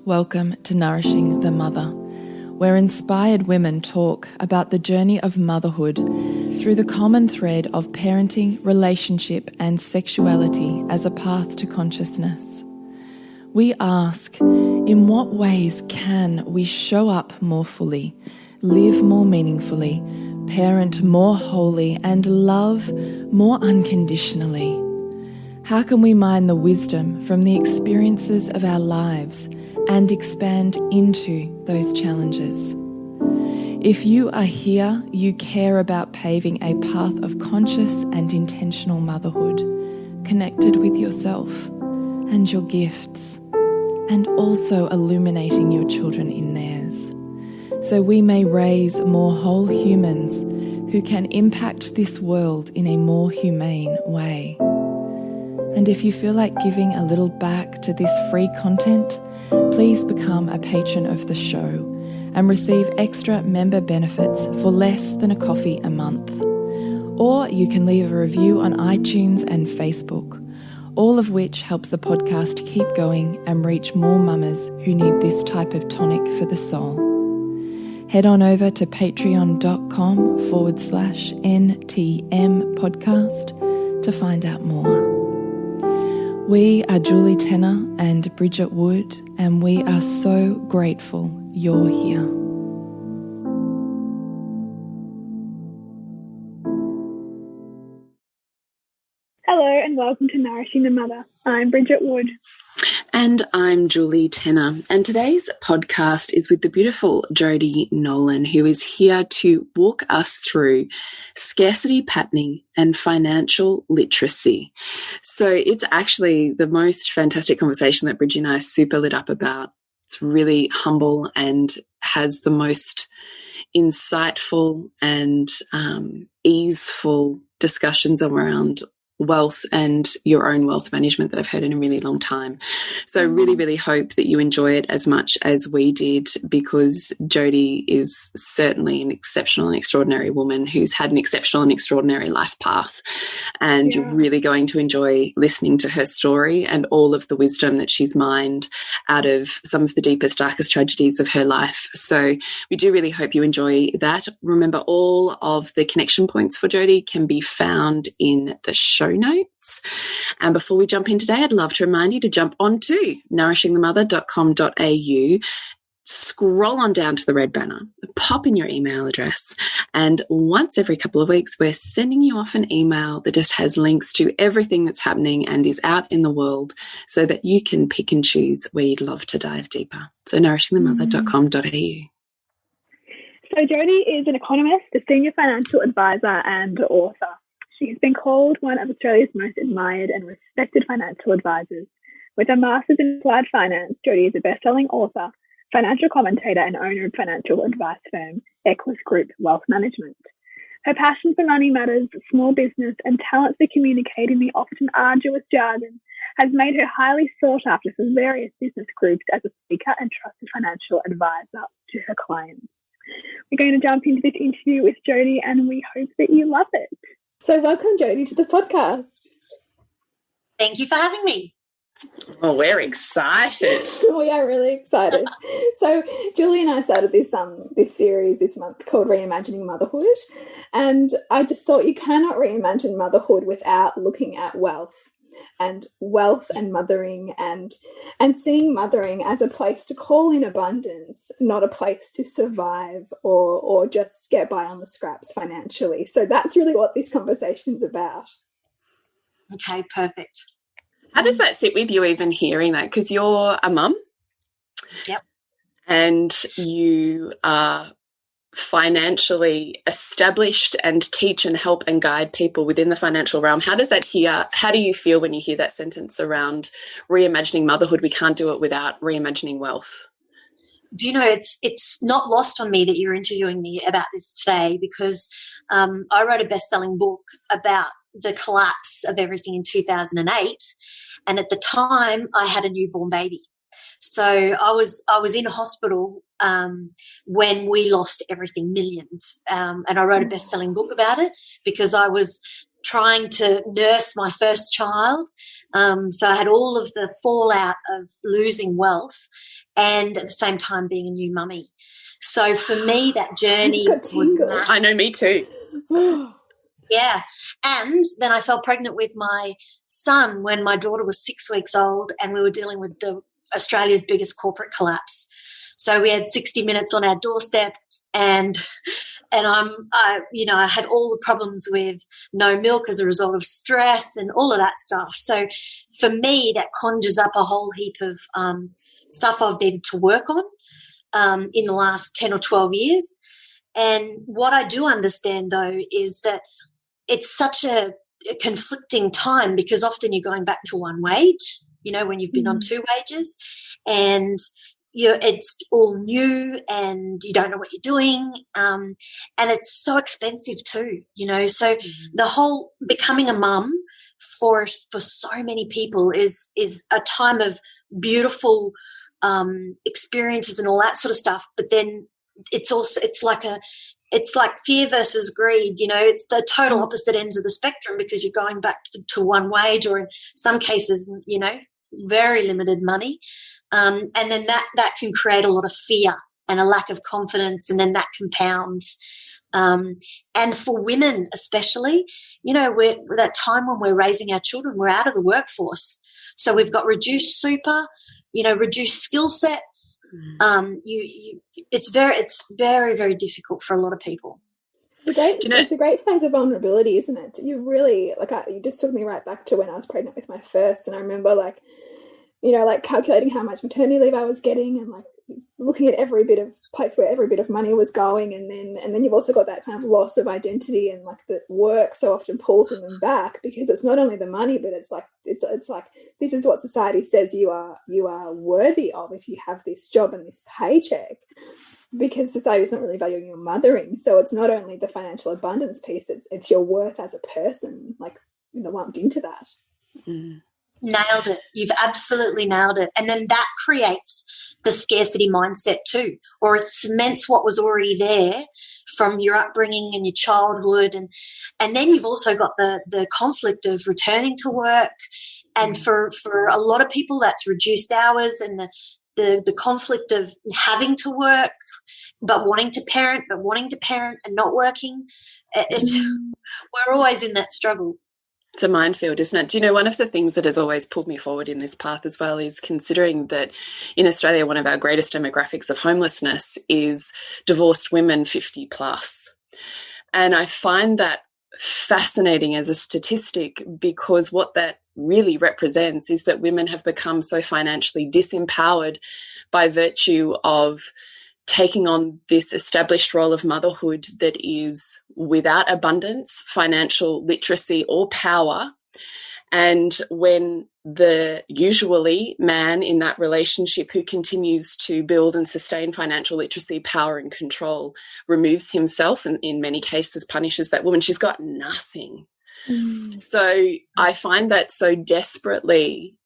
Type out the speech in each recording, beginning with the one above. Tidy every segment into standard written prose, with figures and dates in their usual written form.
welcome to Nourishing the Mother, where inspired women talk about the journey of motherhood through the common thread of parenting, relationship, and sexuality as a path to consciousness. We ask, in what ways can we show up more fully, live more meaningfully, parent more wholly, and love more unconditionally? How can we mine the wisdom from the experiences of our lives and expand into those challenges? If you are here, you care about paving a path of conscious and intentional motherhood, connected with yourself and your gifts, and also illuminating your children in theirs, so we may raise more whole humans who can impact this world in a more humane way. And if you feel like giving a little back to this free content, please become a patron of the show and receive extra member benefits for less than a coffee a month. Or you can leave a review on iTunes and Facebook, all of which helps the podcast keep going and reach more mamas who need this type of tonic for the soul. Head on over to patreon.com/NTM podcast to find out more. We are Julie Tenner and Bridget Wood, and we are so grateful you're here. Hello and welcome to Nourishing the Mother. I'm Bridget Wood. And I'm Julie Tenner. And today's podcast is with the beautiful Jodie Nolan, who is here to walk us through scarcity patterning and financial literacy. So it's actually the most fantastic conversation that Bridget and I are super lit up about. It's really humble and has the most insightful and easeful discussions around wealth and your own wealth management that I've heard in a really long time. So I really, really hope that you enjoy it as much as we did, because Jodie is certainly an exceptional and extraordinary woman who's had an exceptional and extraordinary life path. And you're really going to enjoy listening to her story and all of the wisdom that she's mined out of some of the deepest, darkest tragedies of her life. So we do really hope you enjoy that. Remember, all of the connection points for Jodie can be found in the show notes. And before we jump in today, I'd love to remind you to jump onto nourishingthemother.com.au, scroll on down to the red banner, pop in your email address, and once every couple of weeks we're sending you off an email that just has links to everything that's happening and is out in the world, so that you can pick and choose where you'd love to dive deeper. So nourishingthemother.com.au. So Jodie is an economist, a senior financial advisor and author. She has been called one of Australia's most admired and respected financial advisors. With a master's in applied finance, Jodie is a best-selling author, financial commentator and owner of financial advice firm EQUIS Group Wealth Management. Her passion for money matters, small business, and talent for communicating the often arduous jargon has made her highly sought after for various business groups as a speaker and trusted financial advisor to her clients. We're going to jump into this interview with Jodie, and we hope that you love it. So welcome, Jodie, to the podcast. Thank you for having me. Oh, we're excited. We are really excited. So Julie and I started this series this month called Reimagining Motherhood, and I just thought you cannot reimagine motherhood without looking at wealth and mothering and seeing mothering as a place to call in abundance, not a place to survive or just get by on the scraps financially. So that's really what this conversation is about. Okay, perfect. How does that sit with you, even hearing that? Because you're a mum. Yep. And you are financially established and teach and help and guide people within the financial realm. How do you feel when you hear that sentence around reimagining motherhood? We can't do it without reimagining wealth. Do you know, it's not lost on me that you're interviewing me about this today, because I wrote a best-selling book about the collapse of everything in 2008, and at the time I had a newborn baby. So I was in hospital when we lost everything, millions, and I wrote a best-selling book about it because I was trying to nurse my first child. So I had all of the fallout of losing wealth, and at the same time being a new mummy. So for me, that journey was massive. I know, me too. Yeah. And then I fell pregnant with my son when my daughter was 6 weeks old, and we were dealing with Australia's biggest corporate collapse. So we had 60 Minutes on our doorstep, and I had all the problems with no milk as a result of stress and all of that stuff. So for me, that conjures up a whole heap of stuff I've needed to work on in the last 10 or 12 years. And what I do understand, though, is that it's such a conflicting time, because often you're going back to one wage, when you've been on two wages, and it's all new and you don't know what you're doing, and it's so expensive too, So the whole becoming a mum for so many people is a time of beautiful experiences and all that sort of stuff, but then it's like fear versus greed, it's the total opposite ends of the spectrum, because you're going back to one wage, or in some cases, very limited money. And then that can create a lot of fear and a lack of confidence, and then that compounds. And for women especially, we're that time when we're raising our children, we're out of the workforce. So we've got reduced super, reduced skill sets. It's very, very difficult for a lot of people. It's a great phase of vulnerability, isn't it? You really, you just took me right back to when I was pregnant with my first, and I remember calculating how much maternity leave I was getting, and looking at every bit of place where every bit of money was going, and then you've also got that kind of loss of identity, and the work so often pulls women back, because it's not only the money, but it's like this is what society says you are worthy of if you have this job and this paycheck, because society's not really valuing your mothering. So it's not only the financial abundance piece, it's your worth as a person, lumped into that. Nailed it. You've absolutely nailed it. And then that creates the scarcity mindset too, or it cements what was already there from your upbringing and your childhood. And then you've also got the conflict of returning to work. And for a lot of people, that's reduced hours, and the conflict of having to work but wanting to parent and not working. We're always in that struggle. It's a minefield, isn't it? Do you know, one of the things that has always pulled me forward in this path as well is considering that in Australia, one of our greatest demographics of homelessness is divorced women 50 plus. And I find that fascinating as a statistic, because what that really represents is that women have become so financially disempowered by virtue of taking on this established role of motherhood that is without abundance, financial literacy, or power. And when the usually man in that relationship who continues to build and sustain financial literacy, power, and control removes himself, and in many cases punishes that woman, she's got nothing. So I find that so desperately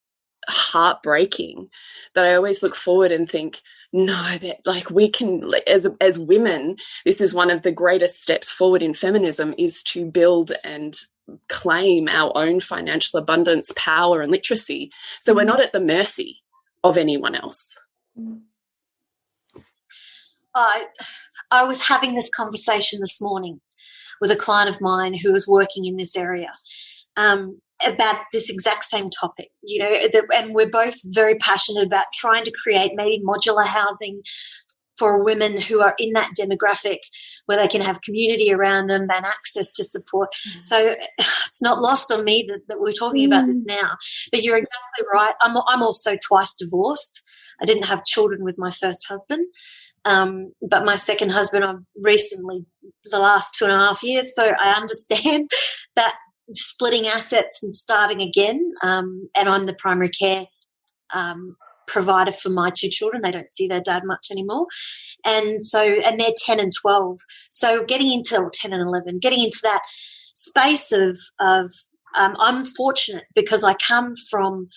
heartbreaking that I always look forward and think, no, that we can, as women, this is one of the greatest steps forward in feminism, is to build and claim our own financial abundance, power, and literacy. So we're not at the mercy of anyone else. I was having this conversation this morning with a client of mine who was working in this area, about this exact same topic, and we're both very passionate about trying to create maybe modular housing for women who are in that demographic, where they can have community around them and access to support. So it's not lost on me that we're talking about this now. But you're exactly right. I'm also twice divorced. I didn't have children with my first husband, but my second husband I've recently, the last 2.5 years. So I understand that splitting assets and starting again, and I'm the primary care provider for my two children. They don't see their dad much anymore, and they're 10 and 12. So getting into 10 and 11, getting into that space of I'm fortunate because I come from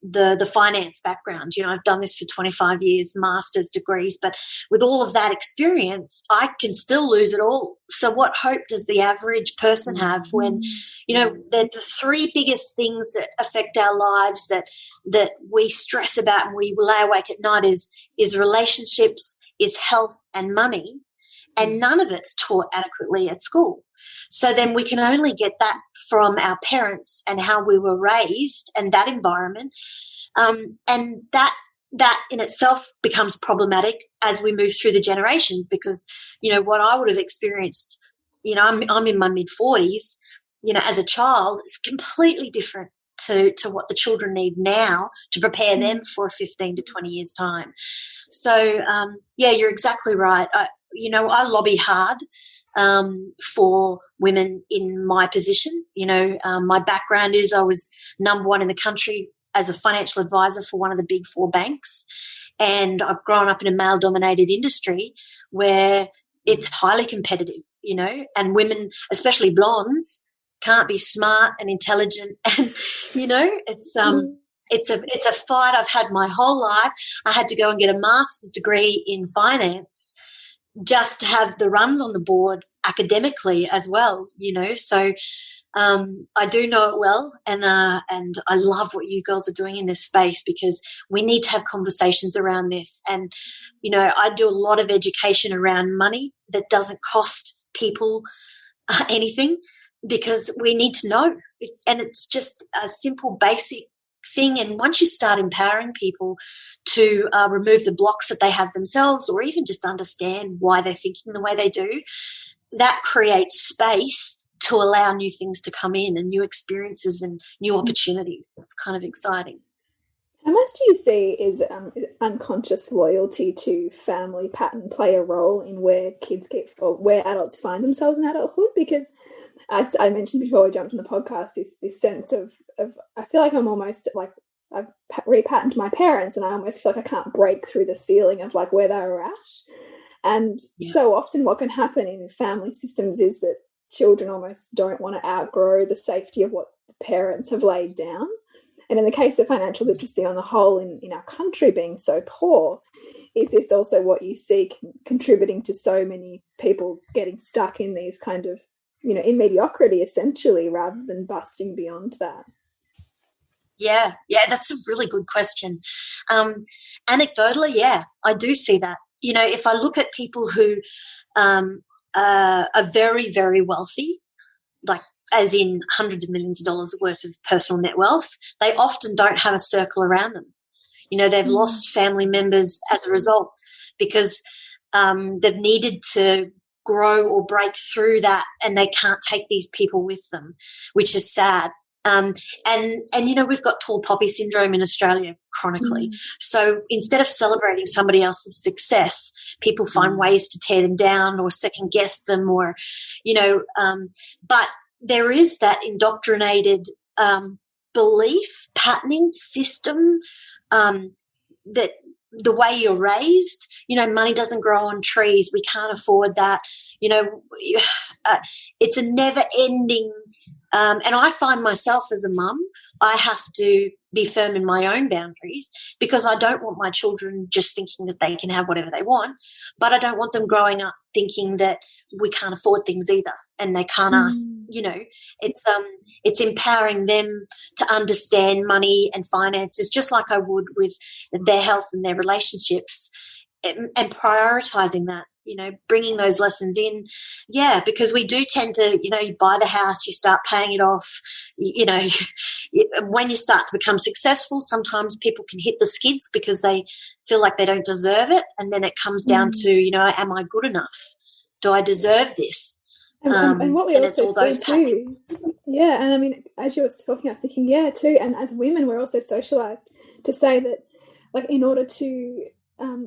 the finance background. I've done this for 25 years, master's degrees, but with all of that experience, I can still lose it all. So what hope does the average person have when, the three biggest things that affect our lives that we stress about and we lay awake at night is relationships, is health and money, and none of it's taught adequately at school. So then we can only get that from our parents and how we were raised and that environment. And that in itself becomes problematic as we move through the generations, because, what I would have experienced, I'm in my mid-40s, as a child, is completely different to what the children need now to prepare them for 15 to 20 years' time. So, you're exactly right. I lobby hard for women in my position. My background is I was number one in the country as a financial advisor for one of the big four banks, and I've grown up in a male-dominated industry where it's highly competitive, and women, especially blondes, can't be smart and intelligent, and it's a fight I've had my whole life. I had to go and get a master's degree in finance just to have the runs on the board academically as well, So I do know it well, and I love what you girls are doing in this space, because we need to have conversations around this. And, I do a lot of education around money that doesn't cost people anything, because we need to know. And it's just a simple, basic thing. And once you start empowering people to remove the blocks that they have themselves, or even just understand why they're thinking the way they do, that creates space to allow new things to come in and new experiences and new opportunities. It's kind of exciting. How much do you see is unconscious loyalty to family pattern play a role in where kids or where adults find themselves in adulthood? Because as I mentioned before we jumped on the podcast, this sense of I feel like I'm almost like I've repatterned my parents, and I almost feel like I can't break through the ceiling of like where they were at. And so often what can happen in family systems is that children almost don't want to outgrow the safety of what the parents have laid down. And in the case of financial literacy on the whole in our country being so poor, is this also what you see contributing to so many people getting stuck in these kind of, in mediocrity essentially, rather than busting beyond that? Yeah, that's a really good question. Anecdotally, I do see that. If I look at people who are very, very wealthy, like as in hundreds of millions of dollars worth of personal net wealth, they often don't have a circle around them. They've lost family members as a result, because they've needed to grow or break through that, and they can't take these people with them, which is sad. And we've got tall poppy syndrome in Australia chronically. So instead of celebrating somebody else's success, people find ways to tear them down or second guess them, or, but there is that indoctrinated belief, patterning system, that the way you're raised, money doesn't grow on trees. We can't afford that. It's a never ending. And I find myself as a mum, I have to be firm in my own boundaries, because I don't want my children just thinking that they can have whatever they want, but I don't want them growing up thinking that we can't afford things either and they can't ask, it's empowering them to understand money and finances just like I would with their health and their relationships, and prioritizing that. Bringing those lessons in, because we do tend to, you buy the house, you start paying it off, when you start to become successful, sometimes people can hit the skids because they feel like they don't deserve it, and then it comes down to, am I good enough? Do I deserve this? And what we also see too, and I mean, as you were talking, I was thinking, too, and as women, we're also socialized to say that, like, in order to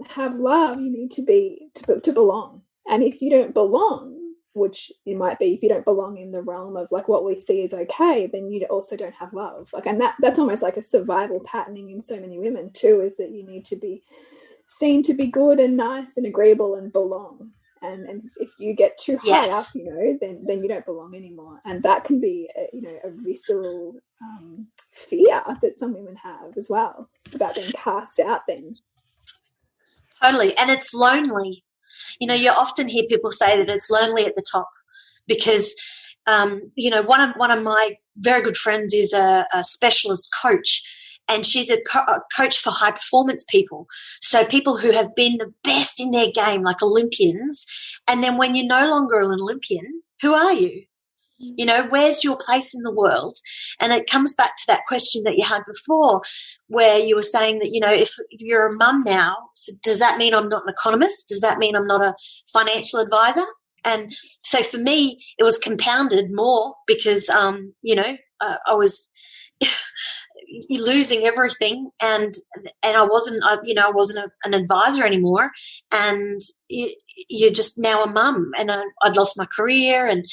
have love, you need to belong. And if you don't belong, which it might be, if you don't belong in the realm of like what we see as okay, then you also don't have love. Like, and that's almost like a survival patterning in so many women too, is that you need to be seen to be good and nice and agreeable and belong. and if you get too high up, you know, then you don't belong anymore, and that can be a visceral fear that some women have as well about being cast out then. Totally. And it's lonely. You know, you often hear people say that it's lonely at the top because you know, one of my very good friends is a specialist coach, and she's a coach for high performance people. So people who have been the best in their game, like Olympians. And then when you're no longer an Olympian, who are you? You know, where's your place in the world? And it comes back to that question that you had before where you were saying that, you know, if you're a mum now, so does that mean I'm not an economist? Does that mean I'm not a financial advisor? And so for me, it was compounded more because, you know, I was losing everything, and I wasn't, an advisor anymore. And you're just now a mum, and I'd lost my career and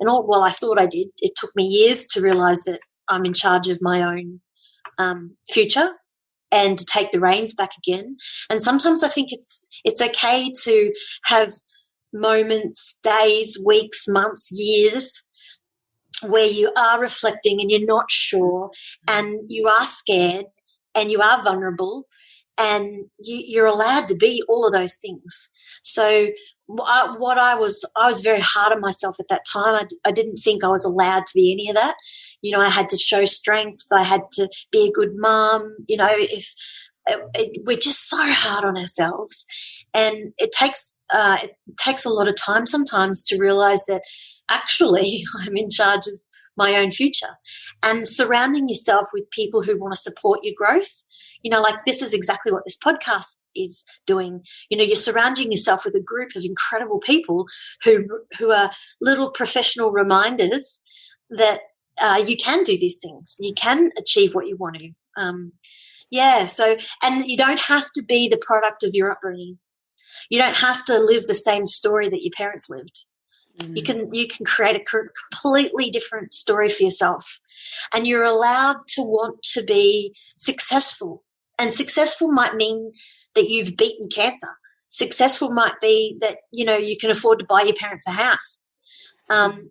all. Well, I thought I did. It took me years to realize that I'm in charge of my own future and to take the reins back again. And sometimes I think it's okay to have moments, days, weeks, months, years where you are reflecting and you're not sure and you are scared and you are vulnerable, and you're allowed to be all of those things. So I was very hard on myself at that time. I didn't think I was allowed to be any of that. You know, I had to show strength. I had to be a good mom. You know, we're just so hard on ourselves, and it takes a lot of time sometimes to realize that actually I'm in charge of my own future. And surrounding yourself with people who want to support your growth, you know, like this is exactly what this podcast is doing. You know, you're surrounding yourself with a group of incredible people who are little professional reminders that you can do these things. You can achieve what you want to. So, and you don't have to be the product of your upbringing. You don't have to live the same story that your parents lived. Mm-hmm. You can create a completely different story for yourself, and you're allowed to want to be successful. And successful might mean that you've beaten cancer. Successful might be that, you know, you can afford to buy your parents a house.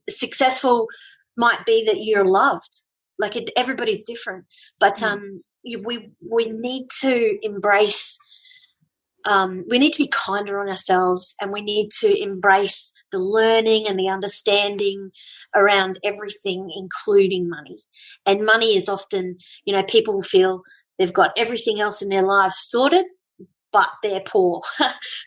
Successful might be that you're loved. Like everybody's different, but we need to embrace. We need to be kinder on ourselves, and we need to embrace the learning and the understanding around everything, including money. And money is often, you know, people feel they've got everything else in their life sorted, but they're poor.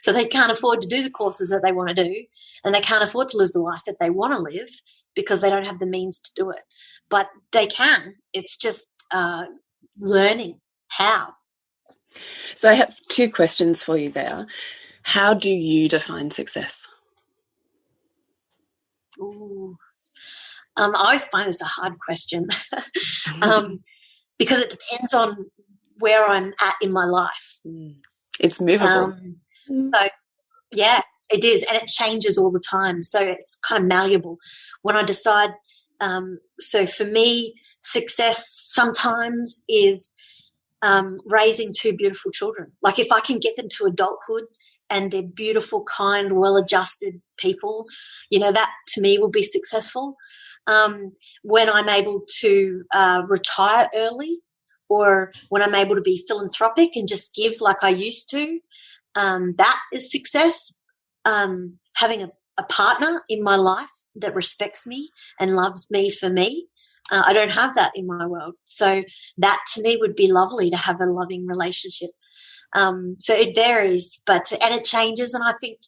So they can't afford to do the courses that they want to do, and they can't afford to live the life that they want to live because they don't have the means to do it. But they can. It's just learning how. So I have two questions for you there. How do you define success? Ooh. I always find this a hard question because it depends on where I'm at in my life. It's movable. So, yeah, it is, and it changes all the time. So it's kind of malleable. When I decide, so for me, success sometimes is raising two beautiful children. Like if I can get them to adulthood and they're beautiful, kind, well-adjusted people, you know, that to me will be successful. When I'm able to retire early, or when I'm able to be philanthropic and just give like I used to, that is success. Having a partner in my life that respects me and loves me for me, I don't have that in my world. So that to me would be lovely, to have a loving relationship. So it varies, and it changes. And I think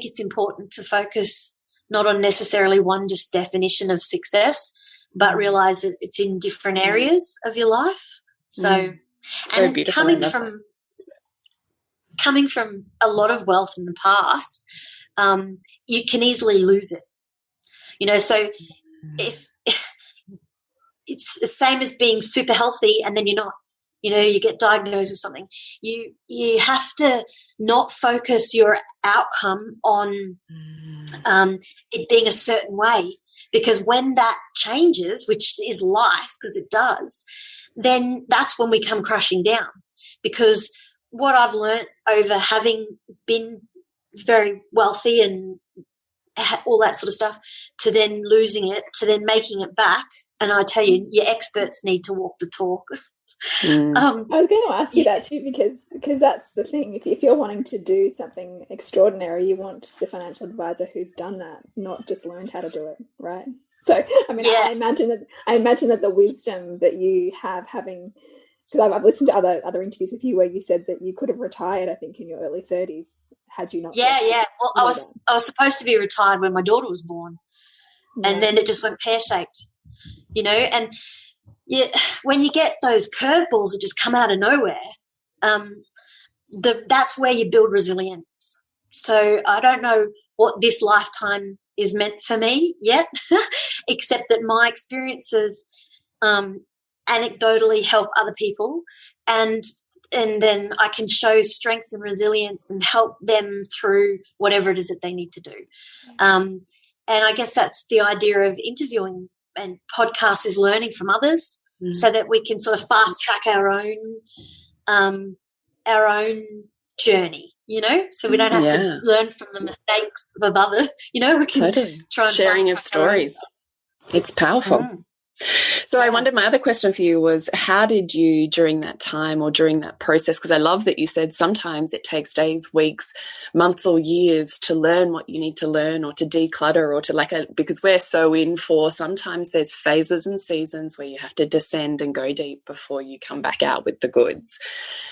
it's important to focus not on necessarily one just definition of success, but realize that it's in different areas of your life. So and coming from a lot of wealth in the past, you can easily lose it. You know, so if it's the same as being super healthy and then you're not, you know, you get diagnosed with something. You have to not focus your outcome on it being a certain way, because when that changes, which is life, because it does, then that's when we come crashing down. Because what I've learnt over having been very wealthy and all that sort of stuff, to then losing it, to then making it back. And I tell you, your experts need to walk the talk. I was going to ask you that too, because that's the thing. If you're wanting to do something extraordinary, you want the financial advisor who's done that, not just learned how to do it, right? So, I mean, I imagine that the wisdom that you have, having, because I've listened to other interviews with you where you said that you could have retired, I think, in your early 30s had you not. Yeah. Well, I was supposed to be retired when my daughter was born, and then it just went pear-shaped, and when you get those curveballs that just come out of nowhere, that's where you build resilience. So I don't know what this lifetime is meant for me yet, except that my experiences anecdotally help other people, and then I can show strength and resilience and help them through whatever it is that they need to do. And I guess that's the idea of interviewing and podcasts, is learning from others, so that we can sort of fast track our own journey, so we don't have to learn from the mistakes of others. We can try and sharing of stories. It's powerful. So I wondered, my other question for you was, how did you, during that time or during that process, because I love that you said sometimes it takes days, weeks, months or years to learn what you need to learn, or to declutter, or to because we're so in for, sometimes there's phases and seasons where you have to descend and go deep before you come back out with the goods.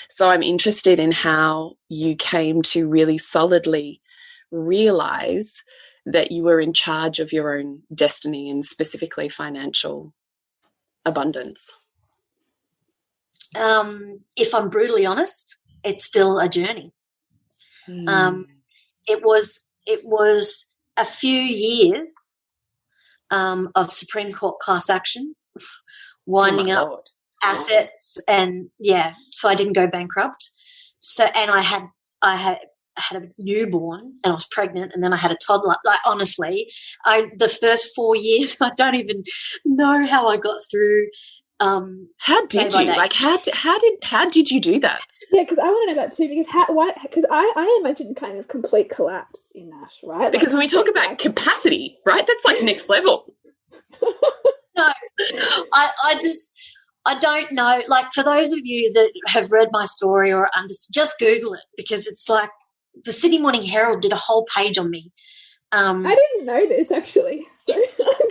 So I'm interested in how you came to really solidly realize that you were in charge of your own destiny, and specifically financial abundance. If I'm brutally honest, it's still a journey. It was a few years of Supreme Court class actions, winding up assets, and so I didn't go bankrupt. So, and I had a newborn, and I was pregnant, and then I had a toddler. Like, honestly, the first 4 years, I don't even know how I got through. How did you? How did you do that? Yeah, because I want to know that too. Because I imagine kind of complete collapse in that, right? Because when we talk about capacity, right, that's like next level. No, I don't know. Like, for those of you that have read my story or just Google it, because it's like, the Sydney Morning Herald did a whole page on me. I didn't know this, actually. So I'm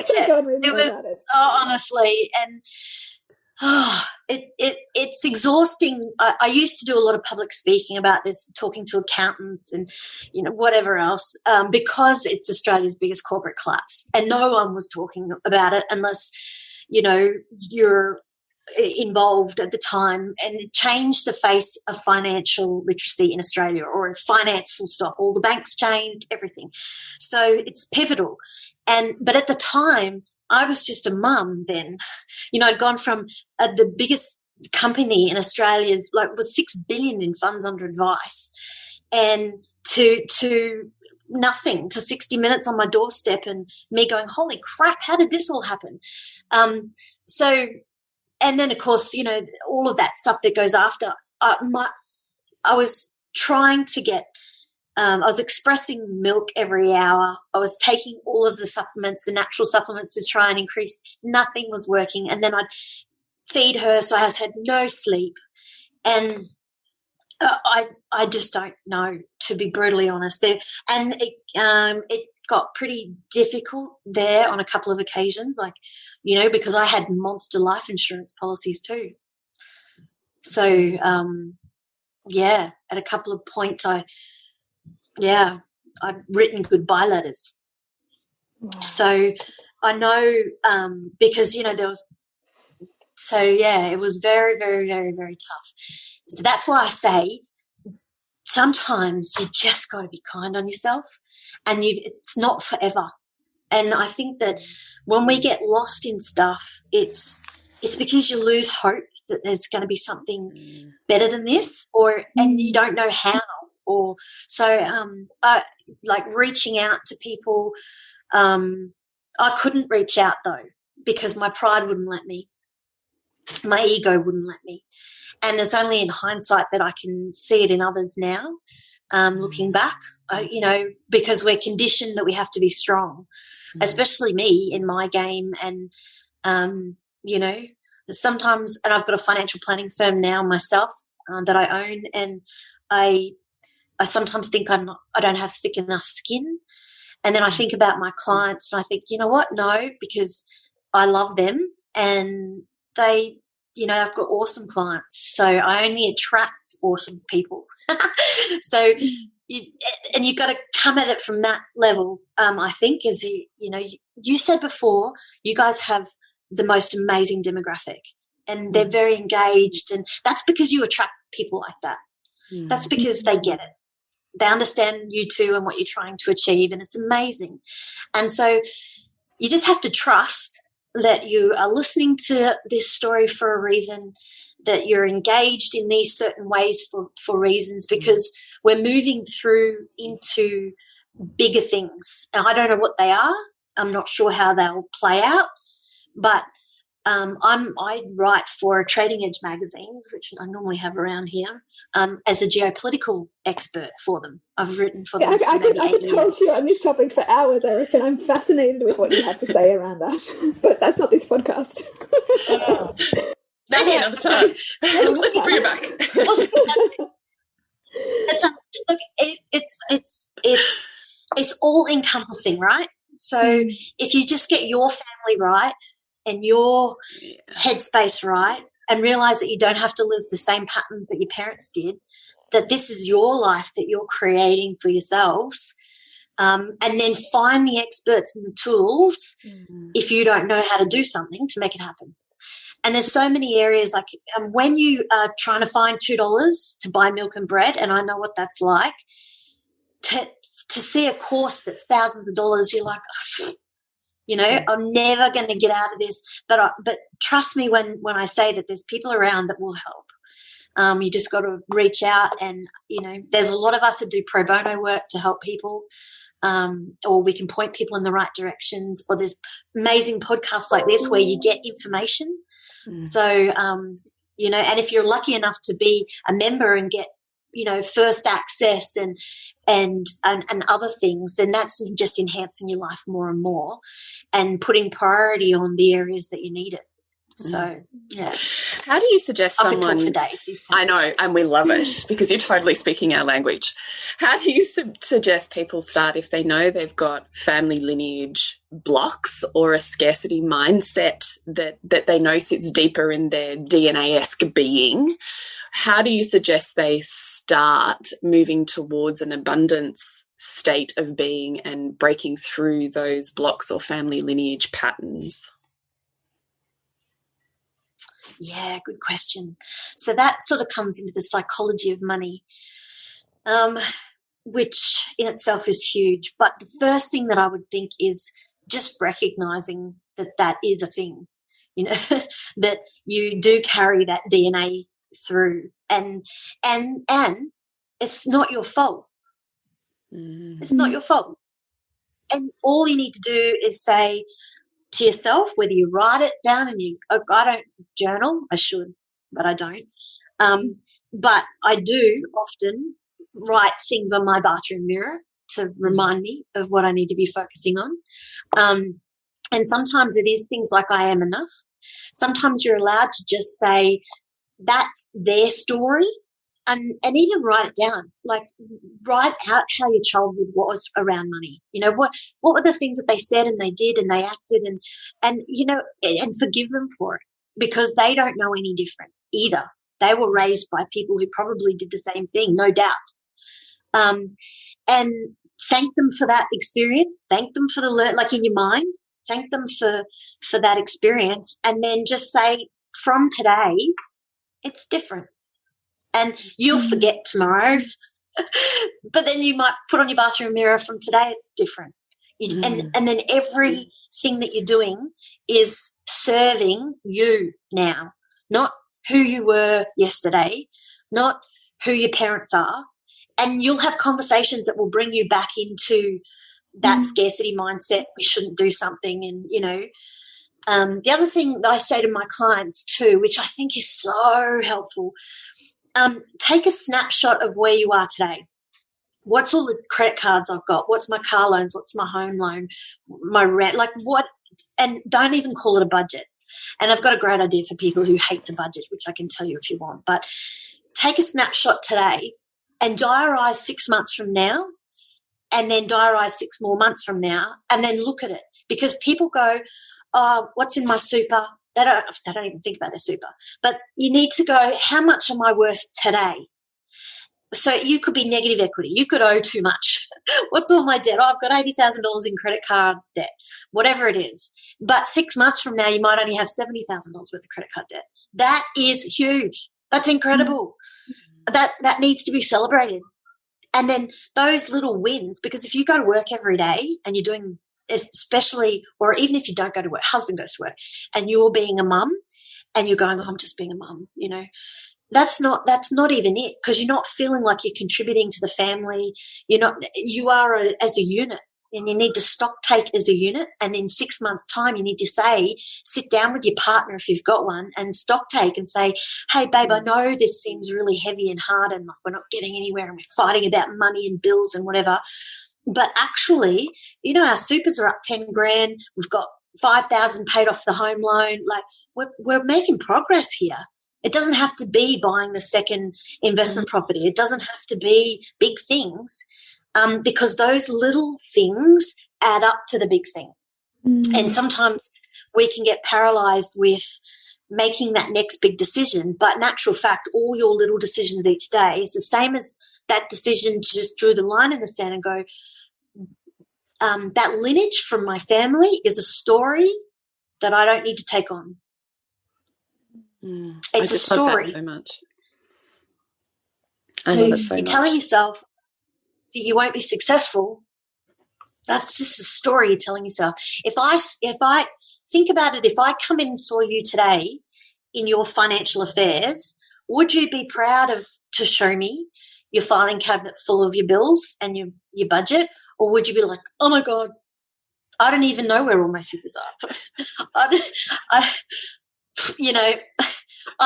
going to go and read more about it. Honestly, and it's exhausting. I used to do a lot of public speaking about this, talking to accountants and whatever else, because it's Australia's biggest corporate collapse, and no one was talking about it unless you're involved at the time, and it changed the face of financial literacy in Australia, or finance full stop. All the banks changed, everything. So it's pivotal. But at the time, I was just a mum then. I'd gone from the biggest company in Australia, was $6 billion in funds under advice, and to nothing, to 60 Minutes on my doorstep, and me going, holy crap, how did this all happen? And then, of course, all of that stuff that goes after. I was trying to get I was expressing milk every hour. I was taking all of the supplements, the natural supplements, to try and increase. Nothing was working. And then I'd feed her, so I had no sleep. And I just don't know, to be brutally honest. It got pretty difficult there on a couple of occasions, because I had monster life insurance policies too. So, at a couple of points I'd written goodbye letters. Wow. So I know, because, there was, it was very, very, very, very tough. So that's why I say sometimes you just got to be kind on yourself, and it's not forever. And I think that when we get lost in stuff, it's because you lose hope that there's going to be something better than this, and you don't know how. Or so, reaching out to people. I couldn't reach out though, because my pride wouldn't let me, my ego wouldn't let me, and it's only in hindsight that I can see it in others now. Looking back, because we're conditioned that we have to be strong, especially me in my game. And, sometimes, and I've got a financial planning firm now myself that I own, and I sometimes think I don't have thick enough skin. And then I think about my clients and I think, you know what? No, because I love them and they, I've got awesome clients. So I only attract awesome people. So, you've got to come at it from that level. I think, as you said before, you guys have the most amazing demographic and they're very engaged, and that's because you attract people like that. That's because they get it. They understand you too and what you're trying to achieve, and it's amazing. And so you just have to trust that you are listening to this story for a reason, that you're engaged in these certain ways for reasons, because we're moving through into bigger things. And I don't know what they are. I'm not sure how they'll play out, but I write for Trading Edge magazines, which I normally have around here, as a geopolitical expert for them. I've written for them. I could talk to you on this topic for hours, I reckon. I'm fascinated with what you have to say around that. But that's not this podcast. Maybe another time. Let's bring it back. It's all encompassing, right? So if you just get your family right and your headspace right, and realize that you don't have to live the same patterns that your parents did, that this is your life that you're creating for yourselves, and then find the experts and the tools if you don't know how to do something to make it happen. And there's so many areas, like when you are trying to find $2 to buy milk and bread, and I know what that's like, to see a course that's thousands of dollars, you're like, I'm never going to get out of this. But trust me when I say that there's people around that will help. You just got to reach out, and, there's a lot of us that do pro bono work to help people, or we can point people in the right directions, or there's amazing podcasts like this where you get information. So, and if you're lucky enough to be a member and get, first access and other things, then that's just enhancing your life more and more and putting priority on the areas that you need it. So, yeah. How do you suggest someone... I could talk for days. I know, and we love it because you're totally speaking our language. How do you suggest people start if they know they've got family lineage blocks or a scarcity mindset that they know sits deeper in their DNA-esque being? How do you suggest they start moving towards an abundance state of being and breaking through those blocks or family lineage patterns? Yeah, good question. So that sort of comes into the psychology of money, which in itself is huge. But the first thing that I would think is just recognizing that is a thing, that you do carry that DNA through, and it's not your fault. It's not your fault. And all you need to do is say to yourself, whether you write it down and I don't journal, I should, but I don't. But I do often write things on my bathroom mirror to remind me of what I need to be focusing on. And sometimes it is things like I am enough. Sometimes you're allowed to just say that's their story, and even write it down. Like, write out how your childhood was around money. What were the things that they said and they did and they acted, and forgive them for it, because they don't know any different either. They were raised by people who probably did the same thing, no doubt. And thank them for that experience. Thank them for like in your mind, thank them for that experience, and then just say, from today, it's different. And you'll forget tomorrow, but then you might put on your bathroom mirror, from today it's different. And then everything that you're doing is serving you now, not who you were yesterday, not who your parents are. And you'll have conversations that will bring you back into that scarcity mindset. We shouldn't do something. And, the other thing that I say to my clients too, which I think is so helpful, take a snapshot of where you are today. What's all the credit cards I've got? What's my car loans? What's my home loan? My rent? Like what? And don't even call it a budget. And I've got a great idea for people who hate to budget, which I can tell you if you want. But take a snapshot today and diarise 6 months from now, and then diarise 6 more months from now, and then look at it. Because people go, oh, what's in my super? They don't even think about their super. But you need to go, how much am I worth today? So you could be negative equity. You could owe too much. What's all my debt? Oh, I've got $80,000 in credit card debt, whatever it is. But 6 months from now, you might only have $70,000 worth of credit card debt. That is huge. That's incredible. That needs to be celebrated. And then those little wins, because if you go to work every day and you're doing, especially, or even if you don't go to work, husband goes to work, and you're being a mum and you're going, oh, I'm just being a mum, you know, that's not even it, because you're not feeling like you're contributing to the family. You are as a unit, and you need to stock take as a unit. And in 6 months' time, you need to sit down with your partner if you've got one, and stock take and say, hey, babe, I know this seems really heavy and hard, and like we're not getting anywhere, and we're fighting about money and bills and whatever. But actually, you know, our supers are up 10 grand. We've got 5,000 paid off the home loan. Like we're making progress here. It doesn't have to be buying the second investment property. It doesn't have to be big things, because those little things add up to the big thing. And sometimes we can get paralyzed with making that next big decision. But in actual fact, all your little decisions each day is the same as that decision to just draw the line in the sand and go, that lineage from my family is a story that I don't need to take on. It's a story. Love that so much. So you're telling yourself that you won't be successful. That's just a story you're telling yourself. If I think about it, if I come in and saw you today in your financial affairs, would you be proud to show me your filing cabinet full of your bills and your budget, or would you be like, oh my God, I don't even know where all my supers are. I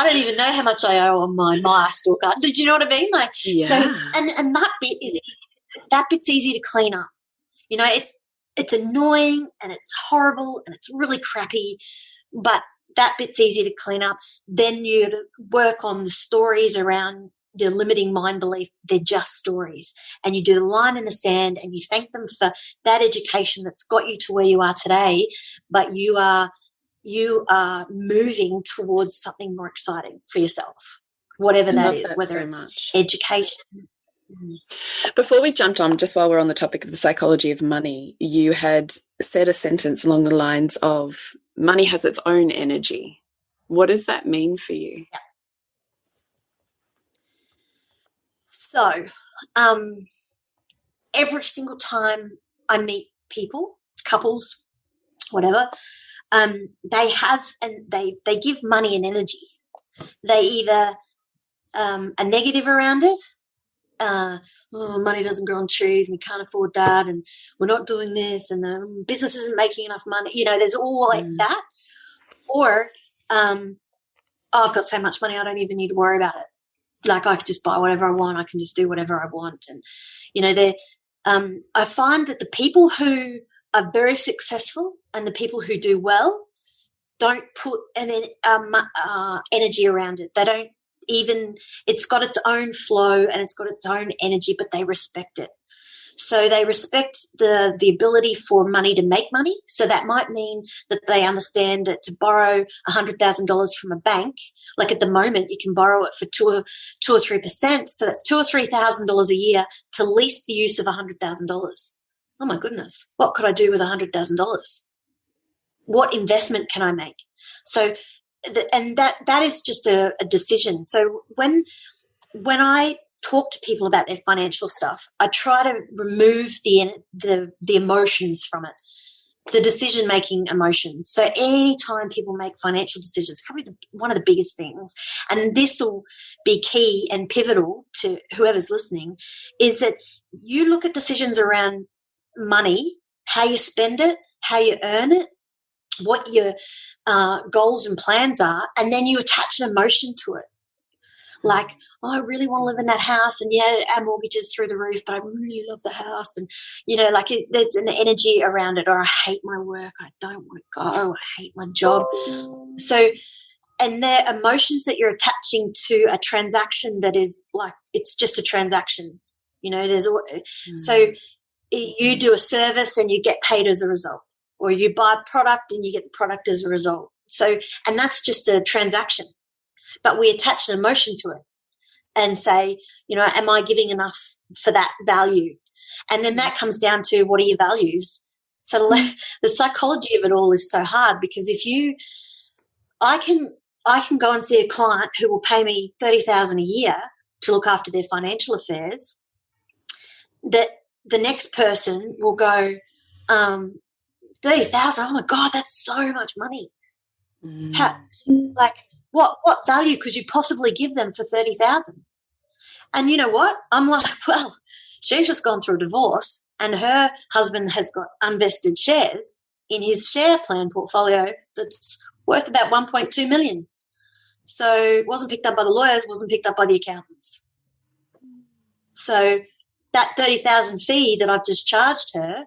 don't even know how much I owe on my store card. Did you know what I mean? Like, yeah. So, and that bit's easy to clean up. You know, it's annoying and it's horrible and it's really crappy, but that bit's easy to clean up. Then you work on the stories around your limiting mind belief. They're just stories, and you do the line in the sand and you thank them for that education that's got you to where you are today. But you are moving towards something more exciting for yourself, whatever that is, whether it's education. Before we jumped on, just while we're on the topic of the psychology of money, you had said a sentence along the lines of, money has its own energy. What does that mean for you? Yeah. So every single time I meet people, couples, whatever, they give money an energy. They either are negative around it. Money doesn't grow on trees, and we can't afford that, and we're not doing this, and the business isn't making enough money. You know, there's all like that. Or, I've got so much money, I don't even need to worry about it. Like, I could just buy whatever I want. I can just do whatever I want. And, you know, I find that the people who are very successful and the people who do well don't put an energy around it. They don't even, it's got its own flow and it's got its own energy, but they respect it. So they respect the ability for money to make money. So that might mean that they understand that to borrow $100,000 from a bank, like at the moment you can borrow it for 2 or 3%. So that's $2,000 or $3,000 a year to lease the use of $100,000. Oh my goodness, what could I do with $100,000? What investment can I make? So, and that is just a decision. So when I talk to people about their financial stuff, I try to remove the emotions from it, the decision-making emotions. So anytime people make financial decisions, probably one of the biggest things, and this will be key and pivotal to whoever's listening, is that you look at decisions around money, how you spend it, how you earn it, what your goals and plans are, and then you attach an emotion to it. Like, I really want to live in that house, and yeah, our mortgage is through the roof, but I really love the house, and like there's an energy around it. Or I hate my work, I don't want to go, I hate my job. So, and they're emotions that you're attaching to a transaction that is like, it's just a transaction. So you do a service and you get paid as a result, or you buy a product and you get the product as a result. So, and that's just a transaction, but we attach an emotion to it and say, am I giving enough for that value? And then that comes down to, what are your values? So the psychology of it all is so hard, because I can go and see a client who will pay me $30,000 a year to look after their financial affairs, that the next person will go, 30,000, oh my God, that's so much money. What value could you possibly give them for 30,000? And you know what? I'm like, well, she's just gone through a divorce, and her husband has got unvested shares in his share plan portfolio that's worth about 1.2 million. So it wasn't picked up by the lawyers, wasn't picked up by the accountants. So that 30,000 fee that I've just charged her